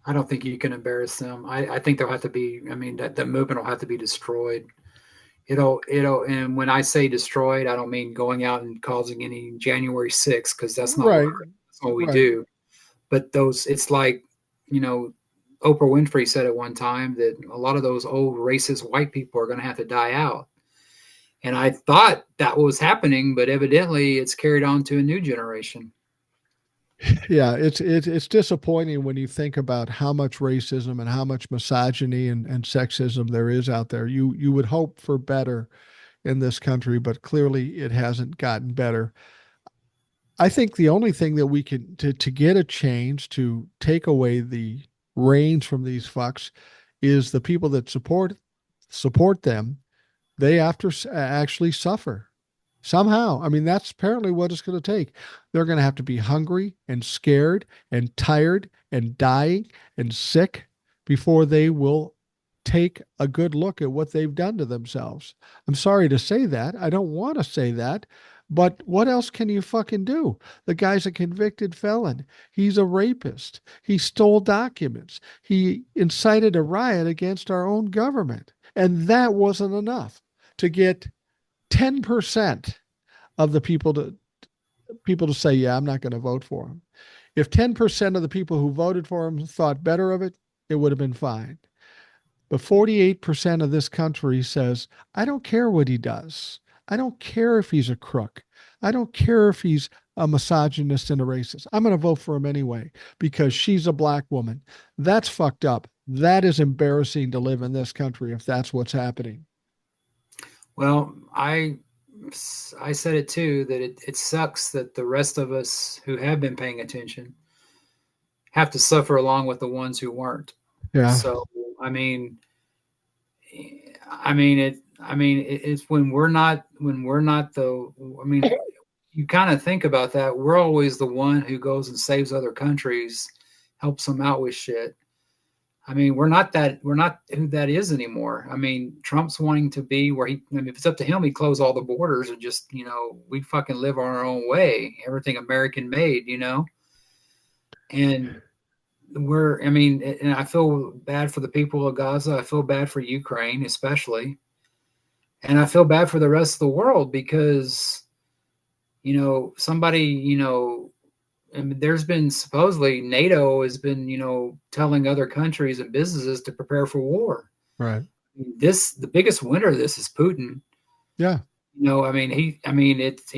I don't think you can embarrass them. I think there'll have to be. I mean, that movement will have to be destroyed. And when I say destroyed, I don't mean going out and causing any January 6th, because Right, that's not what we right. do. But it's like, you know, Oprah Winfrey said at one time that a lot of those old racist white people are going to have to die out. And I thought that was happening, but evidently it's carried on to a new generation. Yeah, it's disappointing when you think about how much racism and how much misogyny and sexism there is out there. You would hope for better in this country, but clearly it hasn't gotten better. I think the only thing that we can to get a change to take away the reins from these fucks is the people that support them. They have to actually suffer somehow. I mean, that's apparently what it's going to take. They're going to have to be hungry and scared and tired and dying and sick before they will take a good look at what they've done to themselves. I'm sorry to say that. I don't want to say that. But what else can you fucking do? The guy's a convicted felon. He's a rapist. He stole documents. He incited a riot against our own government. And that wasn't enough to get 10% of the people to say, yeah, I'm not going to vote for him. If 10% of the people who voted for him thought better of it, it would have been fine. But 48% of this country says, I don't care what he does. I don't care if he's a crook. I don't care if he's a misogynist and a racist. I'm going to vote for him anyway because she's a black woman. That's fucked up. That is embarrassing to live in this country if that's what's happening. Well, I said it too, that it sucks that the rest of us who have been paying attention have to suffer along with the ones who weren't. Yeah. So I mean, it's when we're not the. I mean, you kind of think about that. We're always the one who goes and saves other countries, helps them out with shit. I mean, we're not who that is anymore. I mean, Trump's wanting to be where I mean, if it's up to him, he'd close all the borders and just, we fucking live our own way, everything American made. And I mean, and I feel bad for the people of Gaza. I feel bad for Ukraine, especially. And I feel bad for the rest of the world because, somebody, I mean, there's been supposedly NATO has been, telling other countries and businesses to prepare for war. Right. The biggest winner of this is Putin. Yeah. I mean, it's,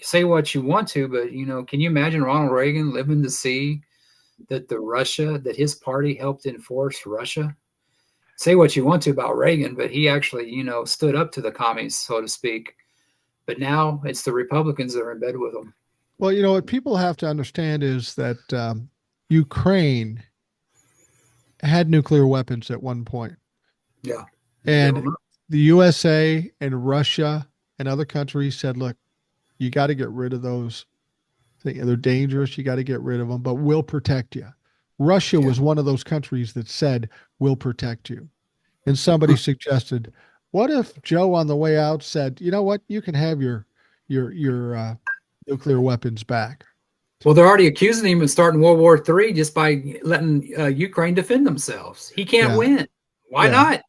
say what you want to, but, can you imagine Ronald Reagan living to see that his party helped enforce Russia? Say what you want to about Reagan, but he actually, stood up to the commies, so to speak. But now it's the Republicans that are in bed with them. Well, what people have to understand is that Ukraine had nuclear weapons at one point. Yeah. And the USA and Russia and other countries said, look, you got to get rid of those. They're dangerous. You got to get rid of them, but we'll protect you. Russia was one of those countries that said, we'll protect you. And somebody suggested, what if Joe on the way out said, you know what, you can have your nuclear weapons back? Well, they're already accusing him of starting World War III just by letting Ukraine defend themselves. He can't win. Why not?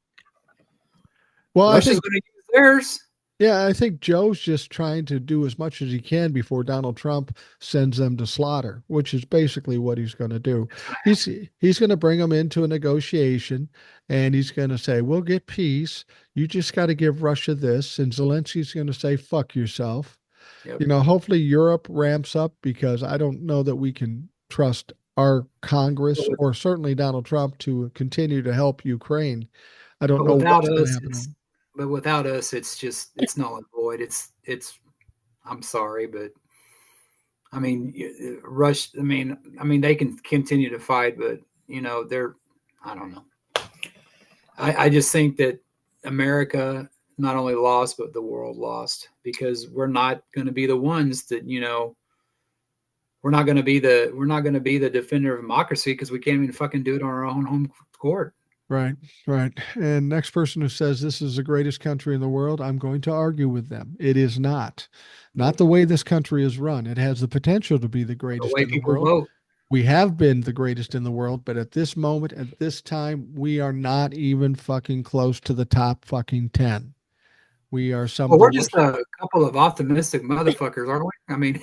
Well, Russia's going to use theirs. Yeah, I think Joe's just trying to do as much as he can before Donald Trump sends them to slaughter, which is basically what he's going to do. He's going to bring them into a negotiation, and he's going to say, "We'll get peace. You just got to give Russia this." And Zelensky's going to say, "Fuck yourself." Yep. Hopefully Europe ramps up, because I don't know that we can trust our Congress or certainly Donald Trump to continue to help Ukraine. I don't know what's going to happen. But without us, it's null and void. I'm sorry, but I mean, I mean, they can continue to fight, but I don't know. I just think that America not only lost, but the world lost, because we're not going to be the ones that, we're not going to be the defender of democracy, because we can't even fucking do it on our own home court. Right, right. And next person who says this is the greatest country in the world, I'm going to argue with them. It is not. Not the way this country is run. It has the potential to be the greatest in the world. Vote. We have been the greatest in the world, but at this moment, at this time, we are not even fucking close to the top fucking 10. We are some. Well, we're just a couple of optimistic motherfuckers, aren't we? I mean,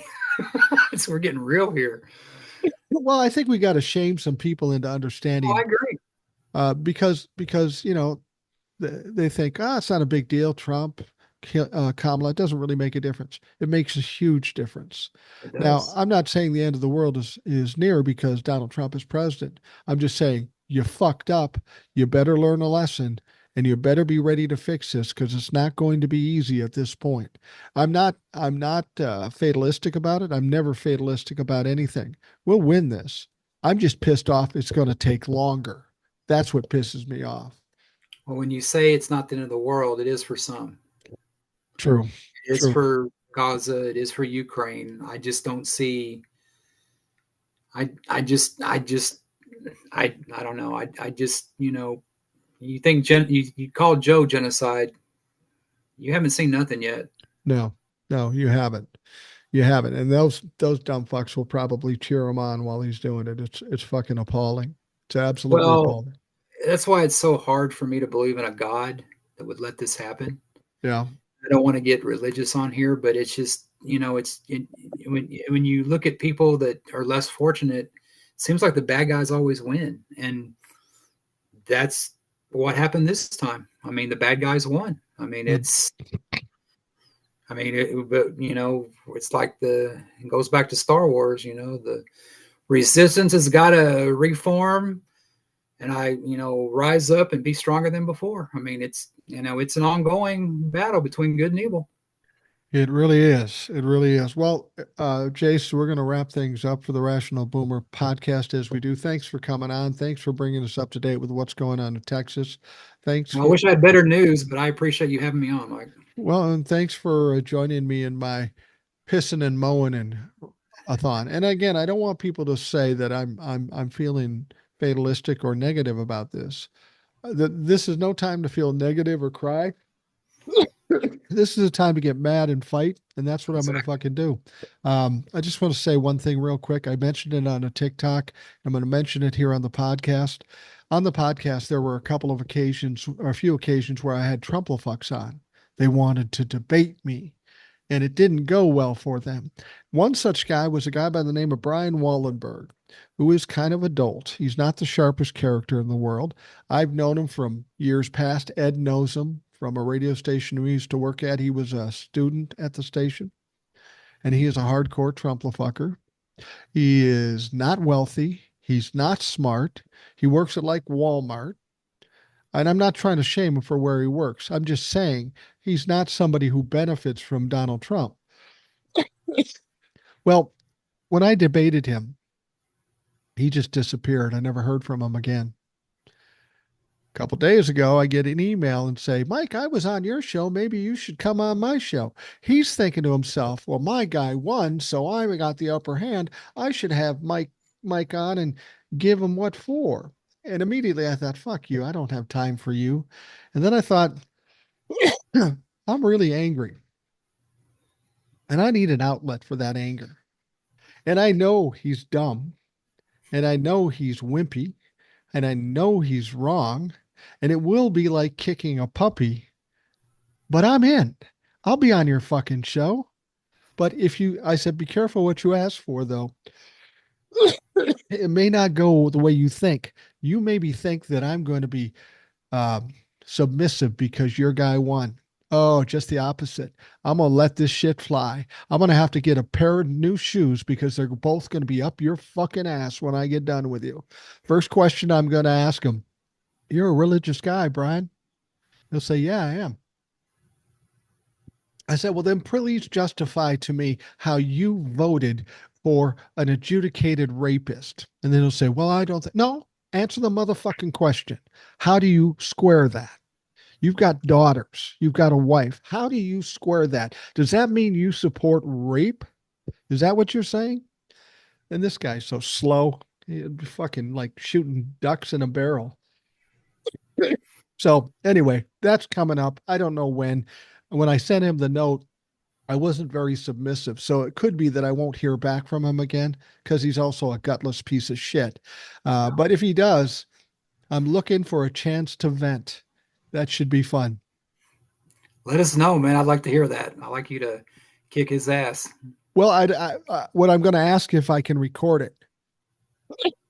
we're getting real here. Well, I think we got to shame some people into understanding. I agree. Because they think, it's not a big deal. Trump, Kamala, it doesn't really make a difference. It makes a huge difference. Now, I'm not saying the end of the world is near because Donald Trump is president. I'm just saying you fucked up. You better learn a lesson, and you better be ready to fix this, because it's not going to be easy at this point. I'm not fatalistic about it. I'm never fatalistic about anything. We'll win this. I'm just pissed off it's going to take longer. That's what pisses me off. Well, when you say it's not the end of the world, it is for some. True. It is for Gaza. It is for Ukraine. I just don't see. I don't know. I just, you think you call Joe genocide. You haven't seen nothing yet. No, you haven't. You haven't. And those dumb fucks will probably cheer him on while he's doing it. It's fucking appalling. It's absolutely appalling. That's why it's so hard for me to believe in a God that would let this happen. Yeah. I don't want to get religious on here, but it's just, when you look at people that are less fortunate, it seems like the bad guys always win. And that's what happened this time. I mean, the bad guys won. I mean, it's like it goes back to Star Wars, the resistance has got to reform and rise up and be stronger than before. I mean, it's an ongoing battle between good and evil. It really is. It really is. Well, Jace, we're going to wrap things up for the Rational Boomer podcast as we do. Thanks for coming on. Thanks for bringing us up to date with what's going on in Texas. Thanks. I wish I had better news, but I appreciate you having me on, Mike. Well, and thanks for joining me in my pissing and mowing and a thon. And again, I don't want people to say that I'm feeling fatalistic or negative about this. This is no time to feel negative or cry. This is a time to get mad and fight, and that's what I'm going to Exactly. fucking do. I just want to say one thing real quick. I mentioned it on a TikTok. I'm going to mention it here on the podcast. On the podcast, there were a couple of occasions, or a few occasions, where I had Trumplefucks on. They wanted to debate me, and it didn't go well for them. One such guy was a guy by the name of Brian Wallenberg, who is kind of adult. He's not the sharpest character in the world. I've known him from years past. Ed knows him from a radio station we used to work at. He was a student at the station, and he is a hardcore Trumplefucker. He is not wealthy. He's not smart. He works at like Walmart. And I'm not trying to shame him for where he works. I'm just saying he's not somebody who benefits from Donald Trump. Well, when I debated him, he just disappeared. I never heard from him again. A couple days ago, I get an email and say, Mike, I was on your show. Maybe you should come on my show. He's thinking to himself, well, my guy won, so I got the upper hand. I should have Mike on and give him what for. And immediately I thought, fuck you. I don't have time for you. And then I thought, I'm really angry. And I need an outlet for that anger. And I know he's dumb. And I know he's wimpy. And I know he's wrong. And it will be like kicking a puppy. But I'm in. I'll be on your fucking show. But I said, be careful what you ask for, though. It may not go the way you think. You maybe think that I'm going to be submissive because your guy won. Oh, just the opposite. I'm going to let this shit fly. I'm going to have to get a pair of new shoes because they're both going to be up your fucking ass when I get done with you. First question I'm going to ask him, you're a religious guy, Brian? He'll say, yeah, I am. I said, well, then please justify to me how you voted for an adjudicated rapist. And then he'll say, well, I don't think, no, answer the motherfucking question. How do you square that? You've got daughters. You've got a wife. How do you square that? Does that mean you support rape? Is that what you're saying? And this guy's so slow. He'd be fucking like shooting ducks in a barrel. So anyway, that's coming up. I don't know when. When I sent him the note, I wasn't very submissive. So it could be that I won't hear back from him again because he's also a gutless piece of shit. But if he does, I'm looking for a chance to vent. That should be fun. Let us know, man. I'd like to hear that. I'd like you to kick his ass. Well, what I'm going to ask if I can record it.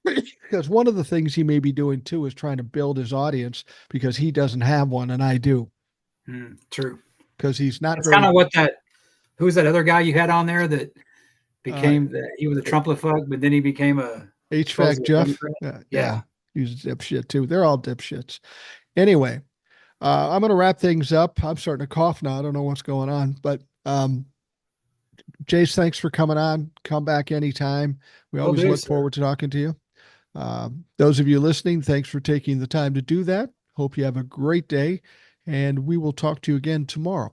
Because one of the things he may be doing too is trying to build his audience because he doesn't have one and I do. True. Because he's not It's very. kind of what who's that other guy you had on there that became he was a Trumplefuck, but then he became a HVAC Jeff. Yeah. He's a dipshit too. They're all dipshits. Anyway, I'm going to wrap things up. I'm starting to cough now. I don't know what's going on, but Jace, thanks for coming on. Come back anytime. We always look forward to talking to you. Those of you listening, thanks for taking the time to do that. Hope you have a great day, and we will talk to you again tomorrow.